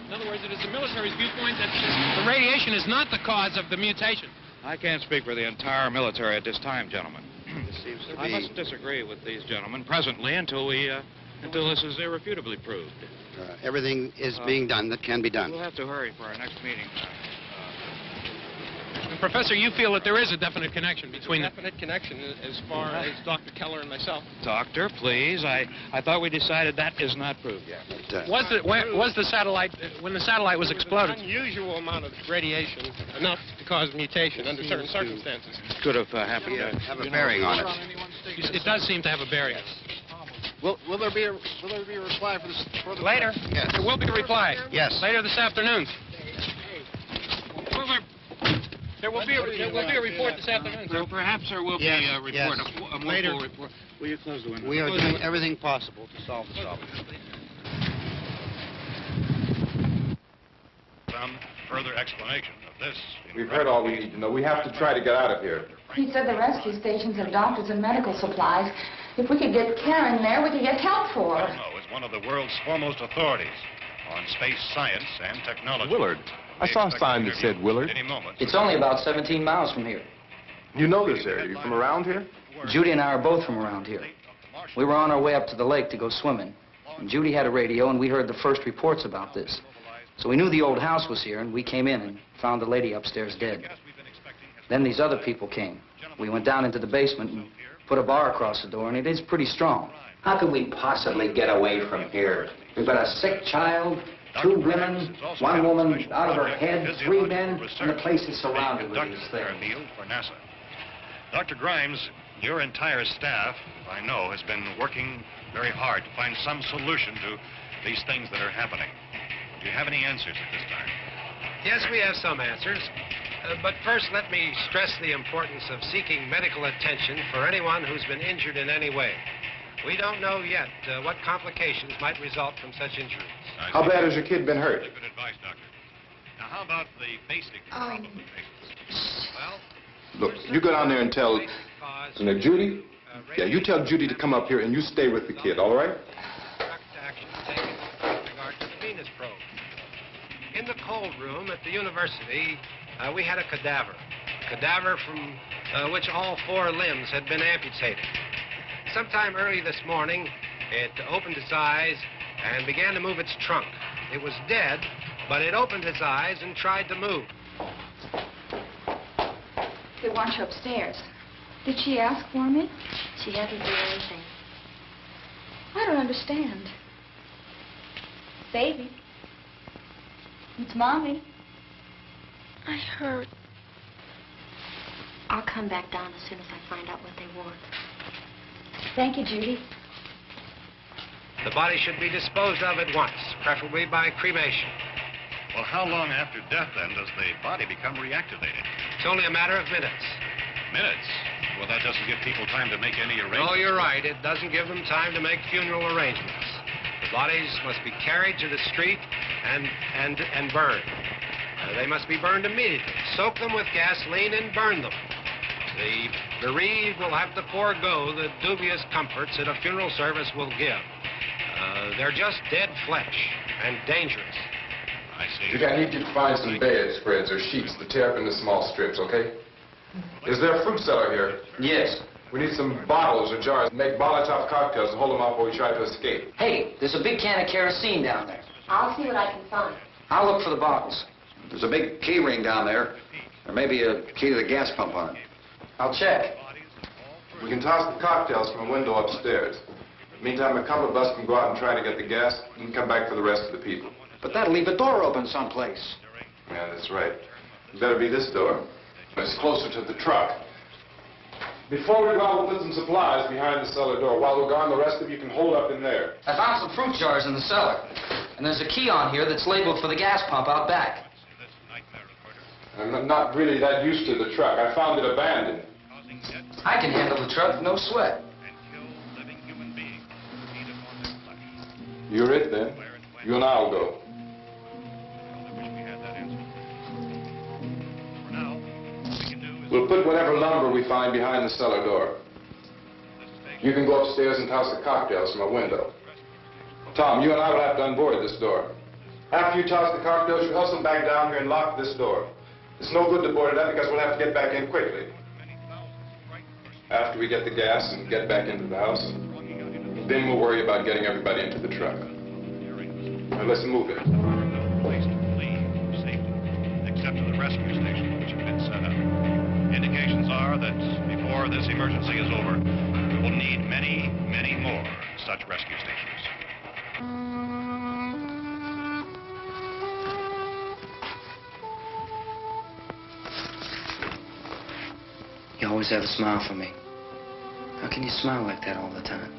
In other words, it is the military's viewpoint that the radiation is not the cause of the mutation. I can't speak for the entire military at this time, gentlemen. I must disagree with these gentlemen presently until this is irrefutably proved. Everything is being done that can be done. We'll have to hurry for our next meeting. Professor, you feel that there is a definite connection between them? Definite connection as far as Dr. Keller and myself. Doctor, please. I thought we decided that is not proved yet. Was the satellite, when the satellite was exploded? An unusual amount of radiation, enough to cause mutation under certain circumstances. Could have happened. Have a bearing on it. It does seem to have a bearing. Will there be a reply for the later? Yes. There will be a reply. Yes. Later this afternoon. There will be a report this afternoon, sir. Perhaps there will be a report, a more Later. full report. Will you close the window? We are doing everything possible to solve the problem. Some further explanation of this. We've heard all we need to know. We have to try to get out of here. He said the rescue stations have doctors and medical supplies. If we could get care in there, we could get help for her. Romero is one of the world's foremost authorities on space science and technology. Willard. I saw a sign that said Willard. Any moment. It's only about 17 miles from here. You know this area. You from around here? Judy and I are both from around here. We were on our way up to the lake to go swimming. And Judy had a radio, and we heard the first reports about this. So we knew the old house was here, and we came in and found the lady upstairs dead. Then these other people came. We went down into the basement and put a bar across the door, and it is pretty strong. How can we possibly get away from here? We've got a sick child, 2 women, 1 woman out of her head, 3 men, and the place is surrounded with these things. For NASA. Dr. Grimes, your entire staff, I know, has been working very hard to find some solution to these things that are happening. Do you have any answers at this time? Yes, we have some answers. But first, let me stress the importance of seeking medical attention for anyone who's been injured in any way. We don't know yet what complications might result from such injuries. How bad has your kid been hurt? Good advice, Doctor. Now, how about the basic problem of patients? Well, Look, you go down there and tell... Now, Judy? Yeah, you tell Judy to come up here and you stay with the kid, all right? Action taken with regard to the Venus probe. In the cold room at the university, we had a cadaver from which all 4 limbs had been amputated. Sometime early this morning, it opened its eyes and began to move its trunk. It was dead, but it opened its eyes and tried to move. They want you upstairs. Did she ask for me? She hasn't done anything. I don't understand. Baby. It's Mommy. I heard. I'll come back down as soon as I find out what they want. Thank you, Judy. The body should be disposed of at once, preferably by cremation. well, how long after death, then, does the body become reactivated? It's only a matter of minutes. Minutes? Well, that doesn't give people time to make any arrangements. No, you're right. It doesn't give them time to make funeral arrangements. The bodies must be carried to the street and burned. They must be burned immediately. Soak them with gasoline and burn them. The bereaved will have to forego the dubious comforts that a funeral service will give. They're just dead flesh and dangerous. I see. Judy, I need you to find some bedspreads or sheets to tear up into small strips, okay? Is there a fruit cellar here? Yes. We need some bottles or jars. Make Molotov cocktails and hold them off while we try to escape. Hey, there's a big can of kerosene down there. I'll see what I can find. I'll look for the bottles. There's a big key ring down there. There may be a key to the gas pump on it. I'll check. We can toss the cocktails from a window upstairs. Meantime, a couple of us can go out and try to get the gas and come back for the rest of the people. But that'll leave a door open someplace. Yeah, that's right. It better be this door. It's closer to the truck. Before we go out, we'll put some supplies behind the cellar door. While we're gone, the rest of you can hold up in there. I found some fruit jars in the cellar. And there's a key on here that's labeled for the gas pump out back. I'm not really that used to the truck. I found it abandoned. I can handle the truck, no sweat. You're it, then. You and I'll go. We'll put whatever lumber we find behind the cellar door. You can go upstairs and toss the cocktails from a window. Tom, you and I will have to unboard this door. After you toss the cocktails, you hustle back down here and lock this door. It's no good to board it up because we'll have to get back in quickly. After we get the gas and get back into the house, then we'll worry about getting everybody into the truck. Now let's move it. Place to flee for safety, except to the rescue station which have been set up. Indications are that before this emergency is over, we will need many, many more such rescue stations. You always have a smile for me. How can you smile like that all the time?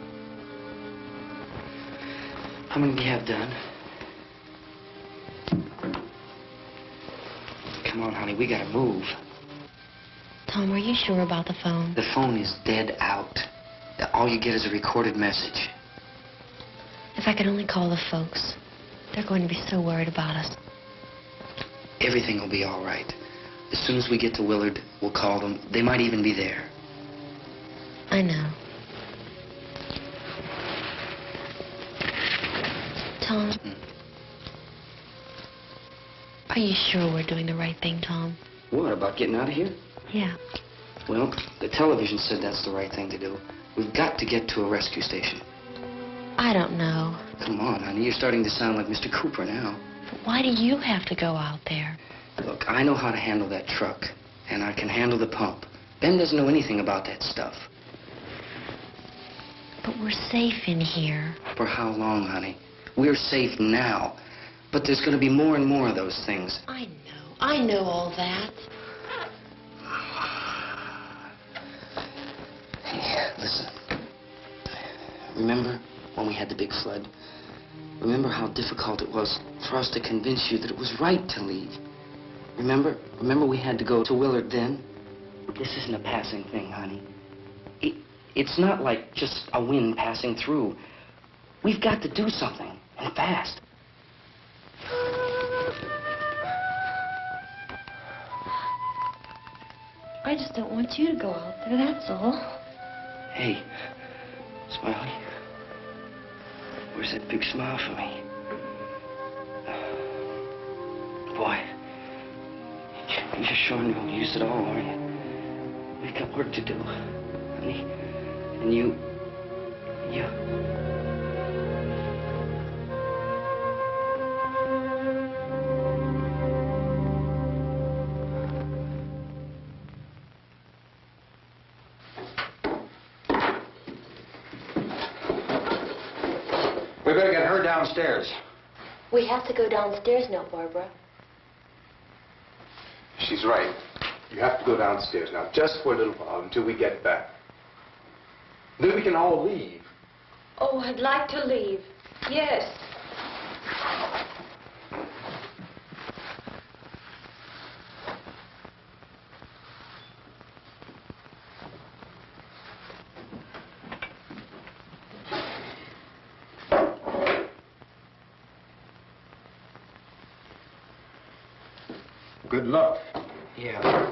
How many do you have done? Come on, honey, we gotta move. Tom, are you sure about the phone? The phone is dead out. All you get is a recorded message. If I could only call the folks. They're going to be so worried about us. Everything will be all right. As soon as we get to Willard, we'll call them. They might even be there. I know. Tom? Are you sure we're doing the right thing, Tom? What, about getting out of here? Yeah. Well, the television said that's the right thing to do. We've got to get to a rescue station. I don't know. Come on, honey. You're starting to sound like Mr. Cooper now. But why do you have to go out there? Look, I know how to handle that truck, and I can handle the pump. Ben doesn't know anything about that stuff. But we're safe in here. For how long, honey? We're safe now. But there's going to be more and more of those things. I know all that. Hey, listen. Remember when we had the big flood? Remember how difficult it was for us to convince you that it was right to leave? Remember? Remember we had to go to Willard then? This isn't a passing thing, honey. It's not like just a wind passing through. We've got to do something, and fast. I just don't want you to go out there, that's all. Hey, Smiley. Where's that big smile for me? Boy, you're sure you won't use it all, aren't you? We've got work to do, honey. And you... We better get her downstairs. We have to go downstairs now, Barbara. She's right. You have to go downstairs now, just for a little while, until we get back. Then we can all leave. Oh, I'd like to leave. Yes. Good luck. Yeah.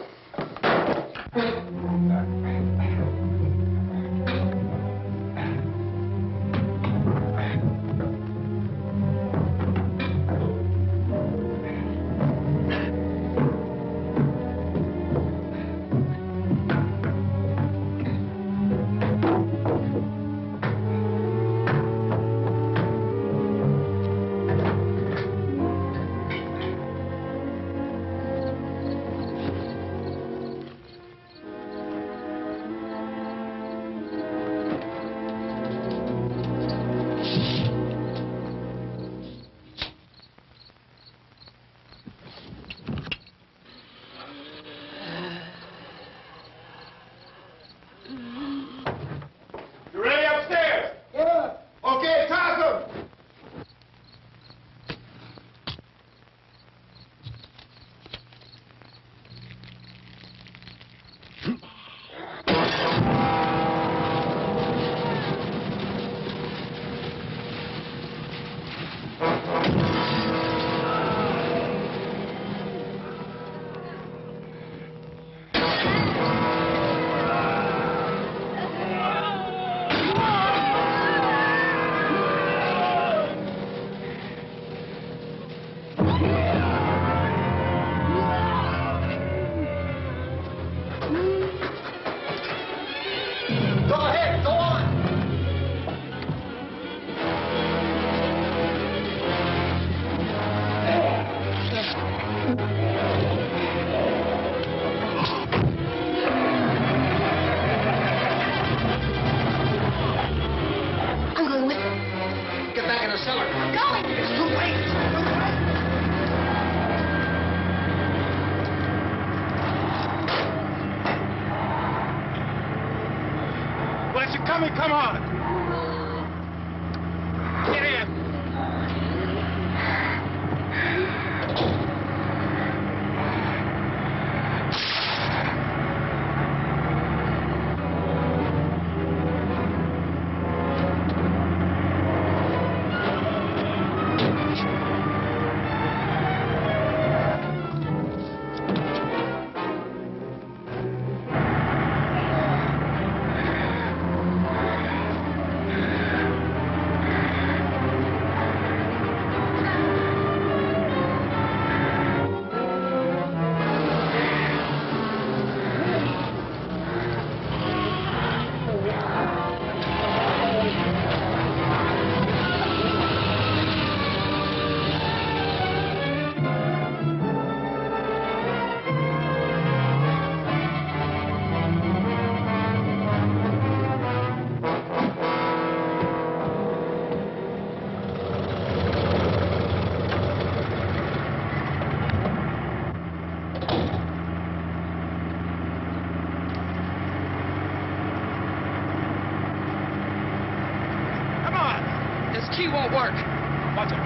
You ready upstairs? Yeah. Okay, toss 'em. Go ahead, go on. I'm going with you. Get back in the cellar. I'm going. It's too late. Where's it coming? Come on. Get in. TV won't work. Watch it.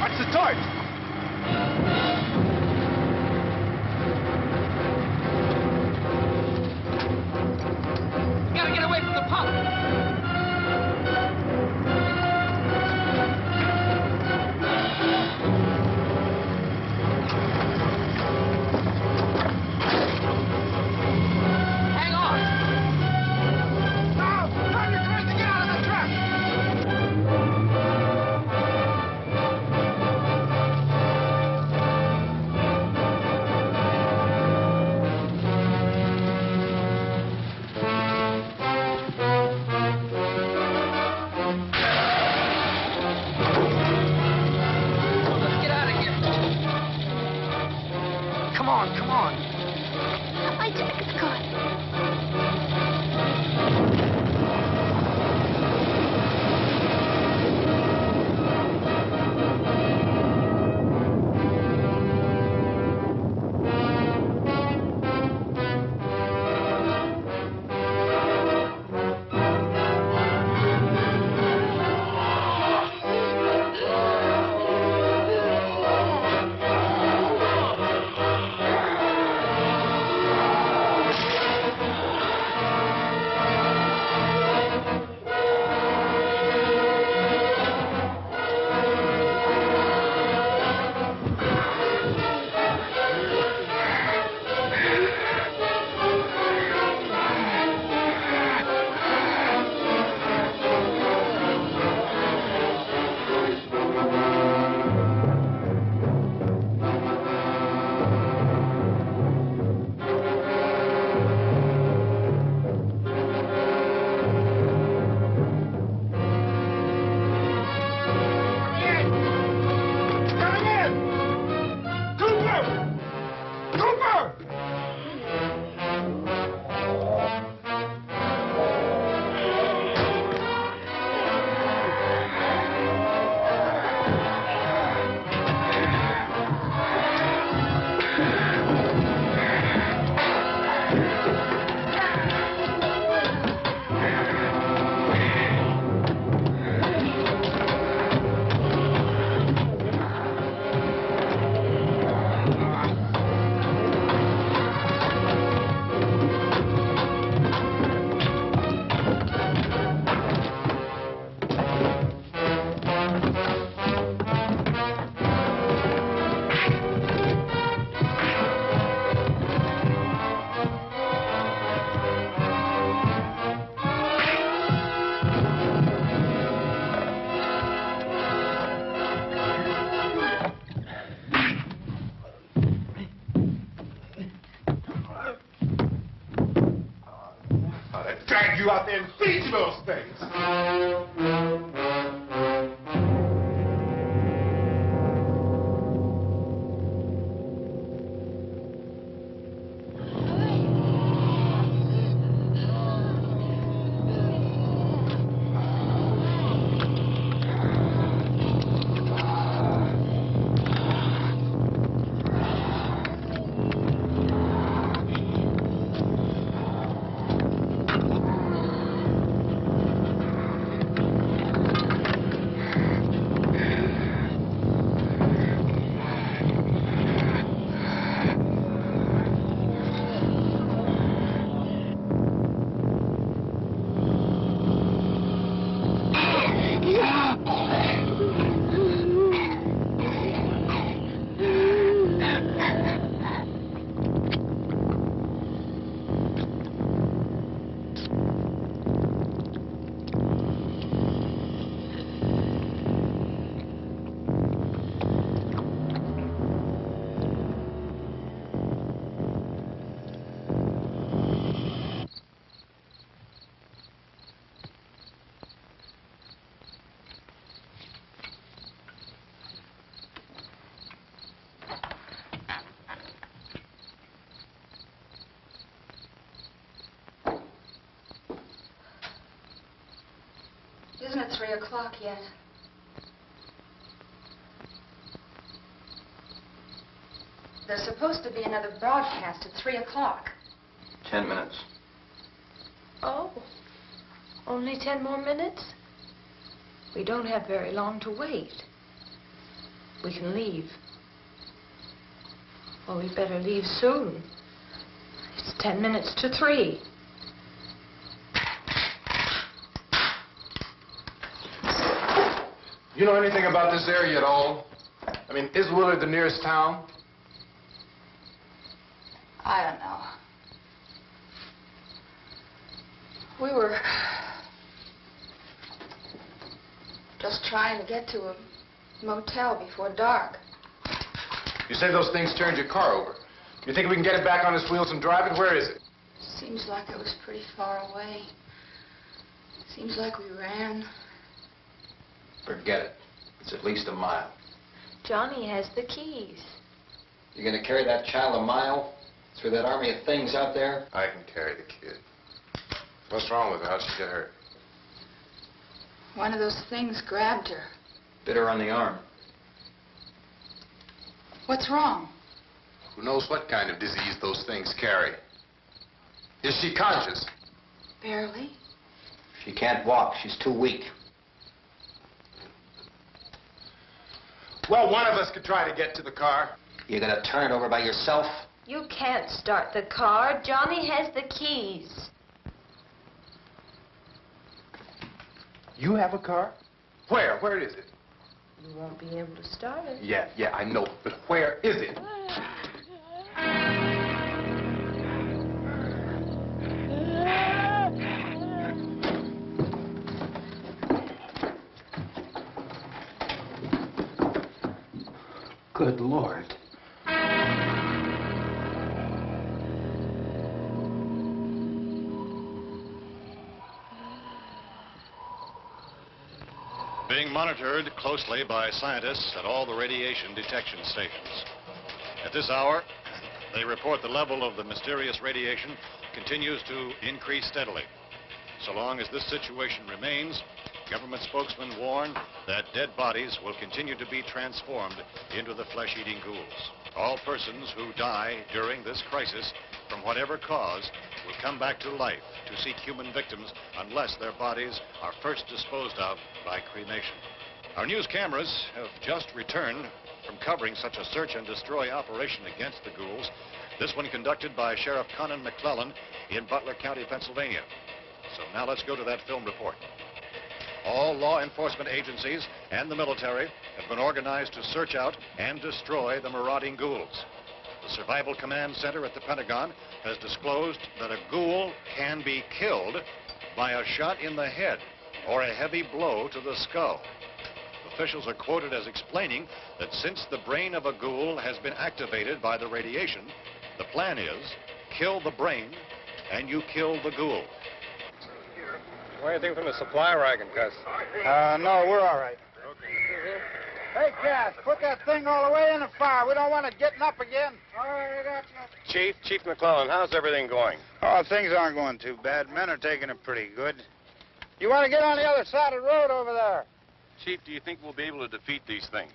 Watch the torch. Gotta get away from the pump. Hang on. Now, turn your twist to get out of the truck. Let's get out of here. Come on, come on. My jacket's caught. Drag you out there and feed you those things. Isn't it 3 o'clock yet? There's supposed to be another broadcast at 3 o'clock. 10 minutes. Only 10 more minutes? We don't have very long to wait. We can leave. Well, we'd better leave soon. It's 10 minutes to 3. You know anything about this area at all? I mean, is Willard the nearest town? I don't know. We were just trying to get to a motel before dark. You say those things turned your car over. You think we can get it back on its wheels and drive it? Where is it? Seems like it was pretty far away. Seems like we ran. Forget it. It's at least a mile. Johnny has the keys. You're going to carry that child a mile through that army of things out there? I can carry the kid. What's wrong with her? How'd she get hurt? One of those things grabbed her. Bit her on the arm. What's wrong? Who knows what kind of disease those things carry? Is she conscious? Barely. She can't walk. She's too weak. Well, one of us could try to get to the car. You gonna turn it over by yourself? You can't start the car. Johnny has the keys. You have a car? Where? Where is it? You won't be able to start it. Yeah, I know. But where is it? Good Lord. Being monitored closely by scientists at all the radiation detection stations. At this hour, they report the level of the mysterious radiation continues to increase steadily. So long as this situation remains, government spokesmen warn that dead bodies will continue to be transformed into the flesh-eating ghouls. All persons who die during this crisis, from whatever cause, will come back to life to seek human victims unless their bodies are first disposed of by cremation. Our news cameras have just returned from covering such a search and destroy operation against the ghouls, this one conducted by Sheriff Conan McClellan in Butler County, Pennsylvania. So now let's go to that film report. All law enforcement agencies and the military have been organized to search out and destroy the marauding ghouls. The Survival Command Center at the Pentagon has disclosed that a ghoul can be killed by a shot in the head or a heavy blow to the skull. Officials are quoted as explaining that since the brain of a ghoul has been activated by the radiation, the plan is kill the brain and you kill the ghoul. Anything from the supply wagon, Gus? No, we're all right. Hey, Cass, put that thing all the way in the fire. We don't want it getting up again. All right, Chief McClellan, how's everything going? Oh, things aren't going too bad. Men are taking it pretty good. You want to get on the other side of the road over there? Chief, do you think we'll be able to defeat these things?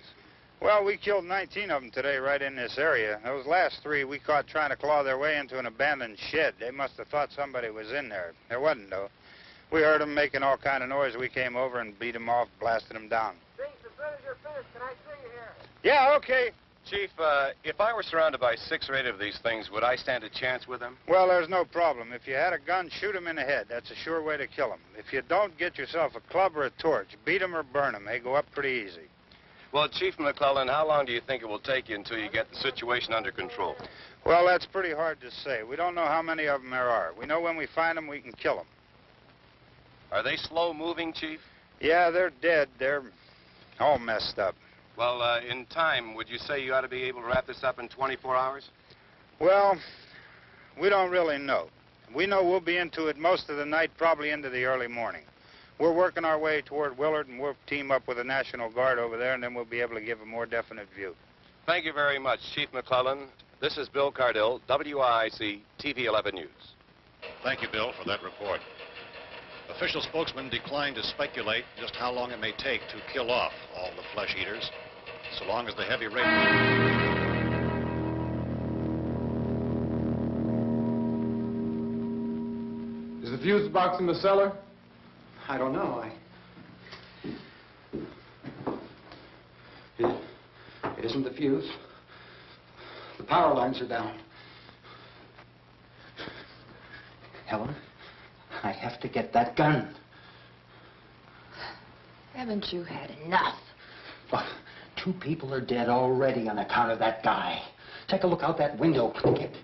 Well, we killed 19 of them today right in this area. Those last 3 we caught trying to claw their way into an abandoned shed. They must have thought somebody was in there. There wasn't, though. We heard them making all kind of noise. We came over and beat them off, blasted them down. As soon as you're finished, can I see you here? Yeah, okay. Chief, if I were surrounded by 6 or 8 of these things, would I stand a chance with them? Well, there's no problem. If you had a gun, shoot them in the head. That's a sure way to kill them. If you don't, get yourself a club or a torch. Beat them or burn them. They go up pretty easy. Well, Chief McClellan, how long do you think it will take you until you get the situation under control? Well, that's pretty hard to say. We don't know how many of them there are. We know when we find them, we can kill them. Are they slow-moving, Chief? Yeah, they're dead. They're all messed up. Well, in time, would you say you ought to be able to wrap this up in 24 hours? Well, we don't really know. We know we'll be into it most of the night, probably into the early morning. We're working our way toward Willard, and we'll team up with the National Guard over there, and then we'll be able to give a more definite view. Thank you very much, Chief McClellan. This is Bill Cardill, WIC TV 11 News. Thank you, Bill, for that report. Official spokesman declined to speculate just how long it may take to kill off all the flesh eaters, so long as the heavy radiation... Is the fuse box in the cellar? I don't know. It isn't the fuse. The power lines are down. Helen, I have to get that gun. Haven't you had enough? Look, 2 people are dead already on account of that guy. Take a look out that window. Click it.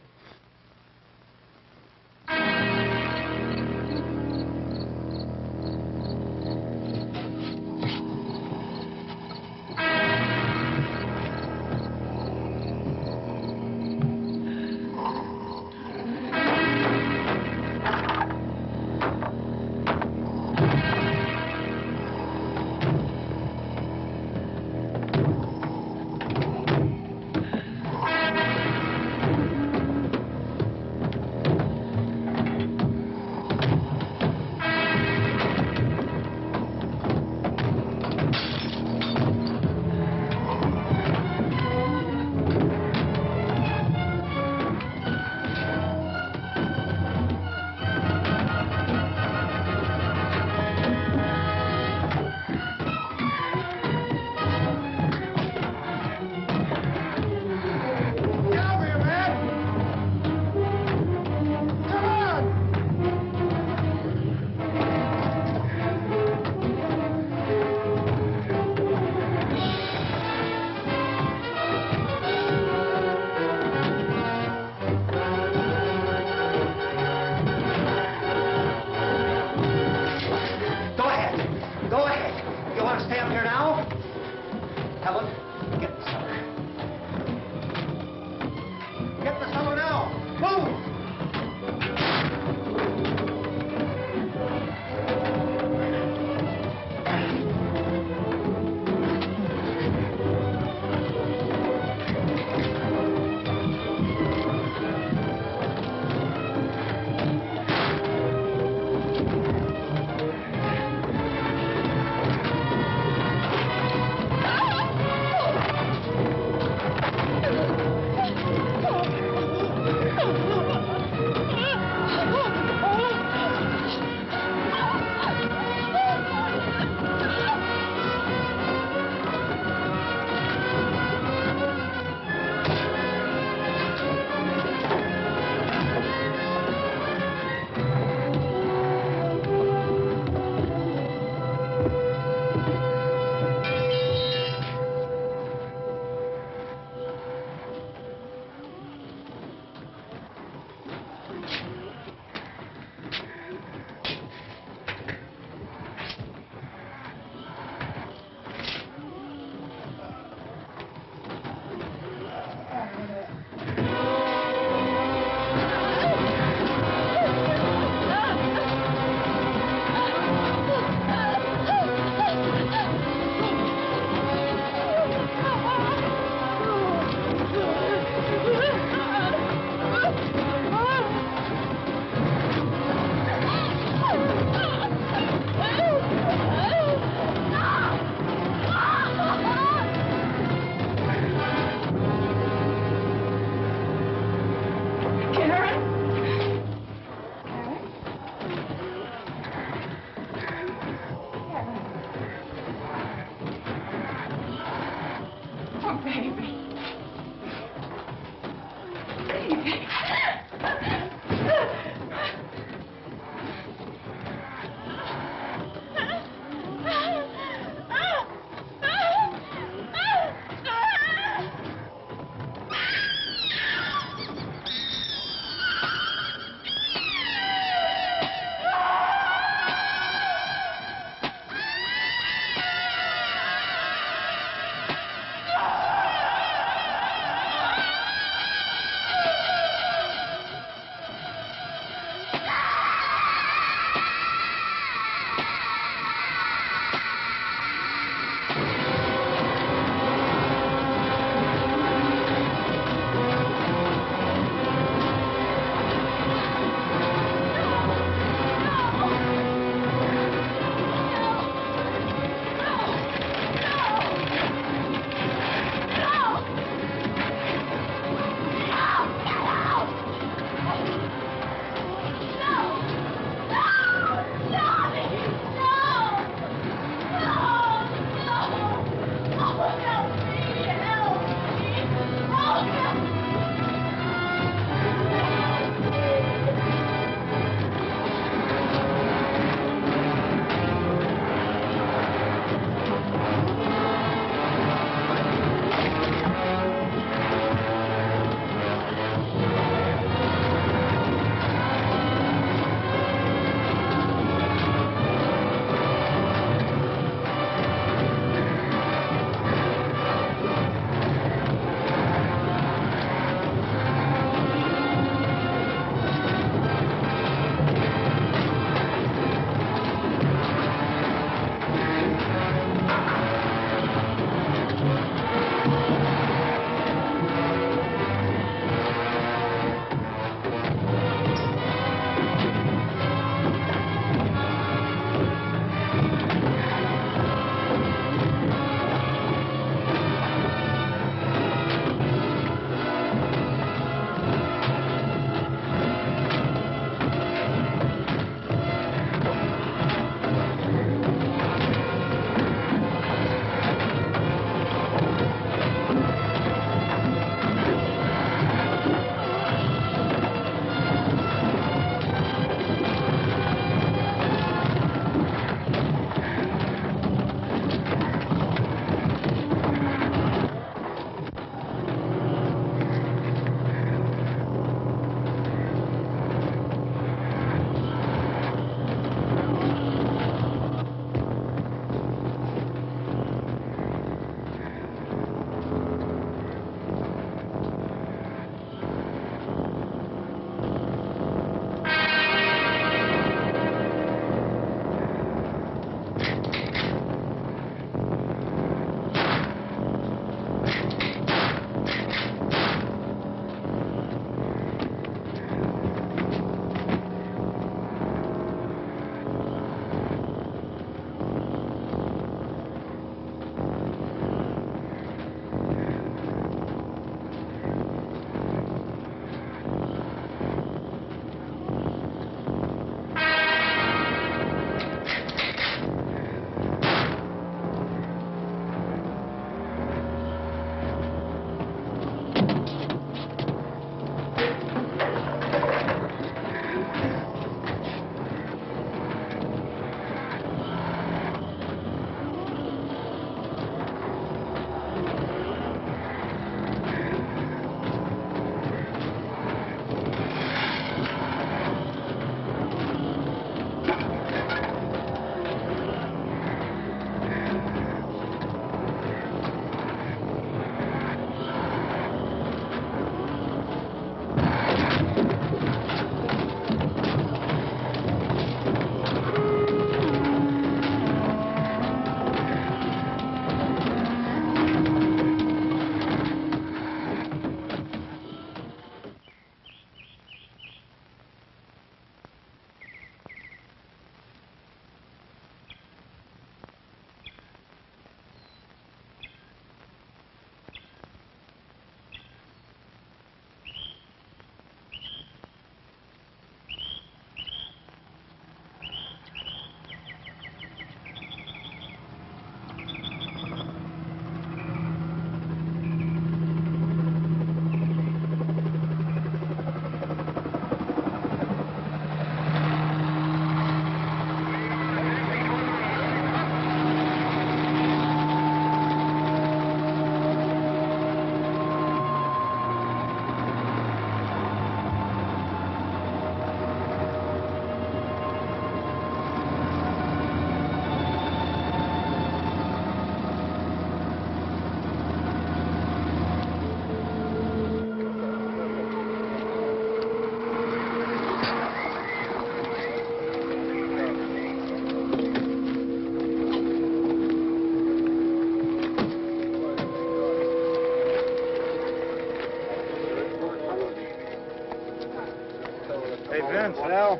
Hey, Vince, Al,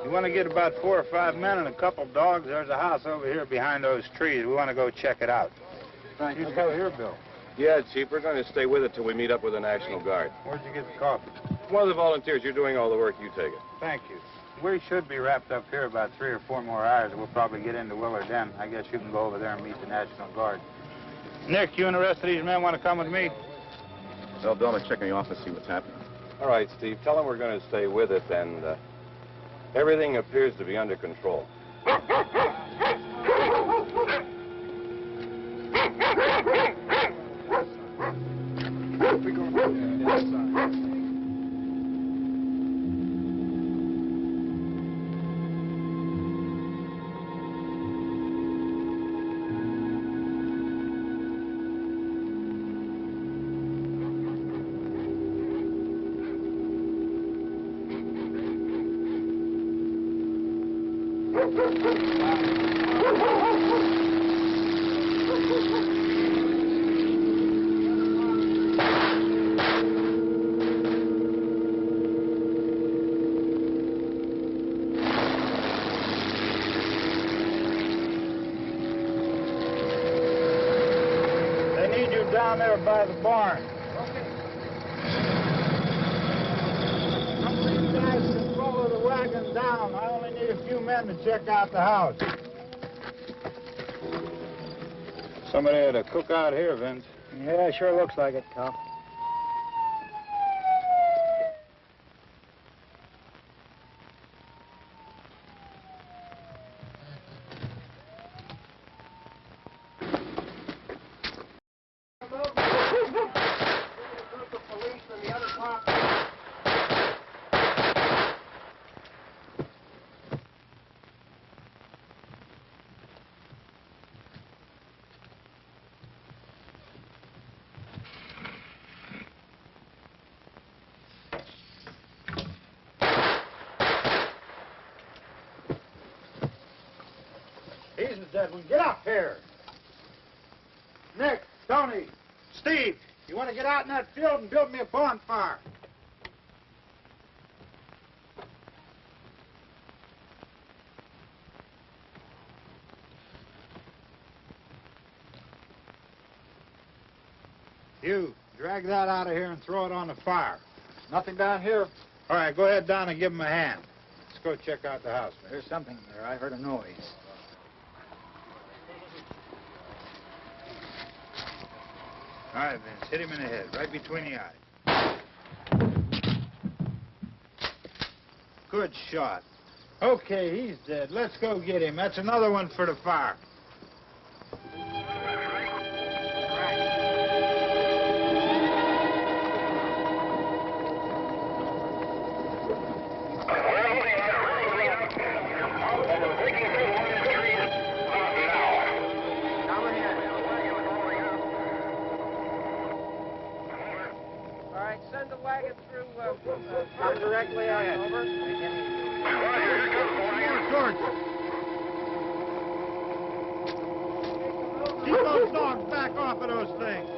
you want to get about 4 or 5 men and a couple dogs? There's a house over here behind those trees. We want to go check it out. Thank You go here, Bill. Yeah, Chief, we're going to stay with it till we meet up with the National Guard. Where'd you get the coffee? One of the volunteers, you're doing all the work, you take it. Thank you. We should be wrapped up here about 3 or 4 more hours. We'll probably get into Willard then. I guess you can go over there and meet the National Guard. Nick, you and the rest of these men want to come with me? Well, Bill, I'm checking the office, see what's happening. All right, Steve, tell them we're going to stay with it, and everything appears to be under control. They need you down there by the barn. Some of you guys can follow the wagon down. I only need a few men to check out the house. Somebody had to cook out here, Vince. Yeah, sure looks like it, Tom. He's the dead one. Get up here. Nick, Tony, Steve, you want to get out in that field and build me a bonfire? You, drag that out of here and throw it on the fire. Nothing down here? All right, go ahead down and give him a hand. Let's go check out the house, man. There's something there. I heard a noise. All right, Vince, hit him in the head, right between the eyes. Good shot. Okay, he's dead. Let's go get him. That's another one for the fire. Send the wagon through, come directly out, over. Keep those dogs back off of those things.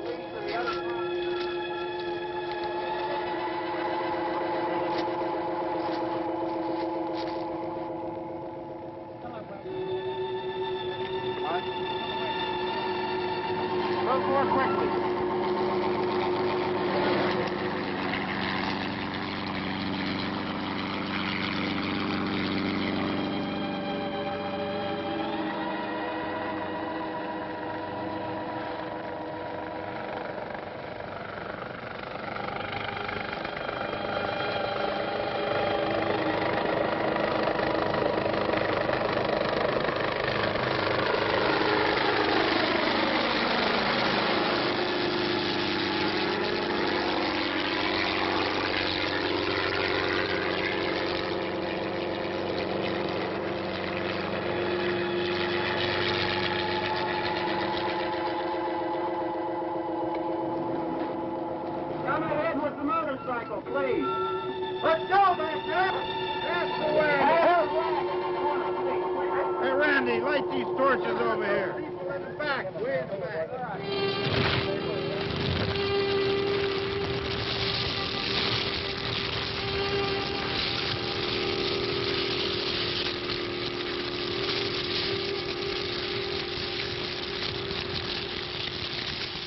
Move more quickly. Please. Let's go back there. That's the way. Hey, Randy, light these torches over here. People in the back, way in the back.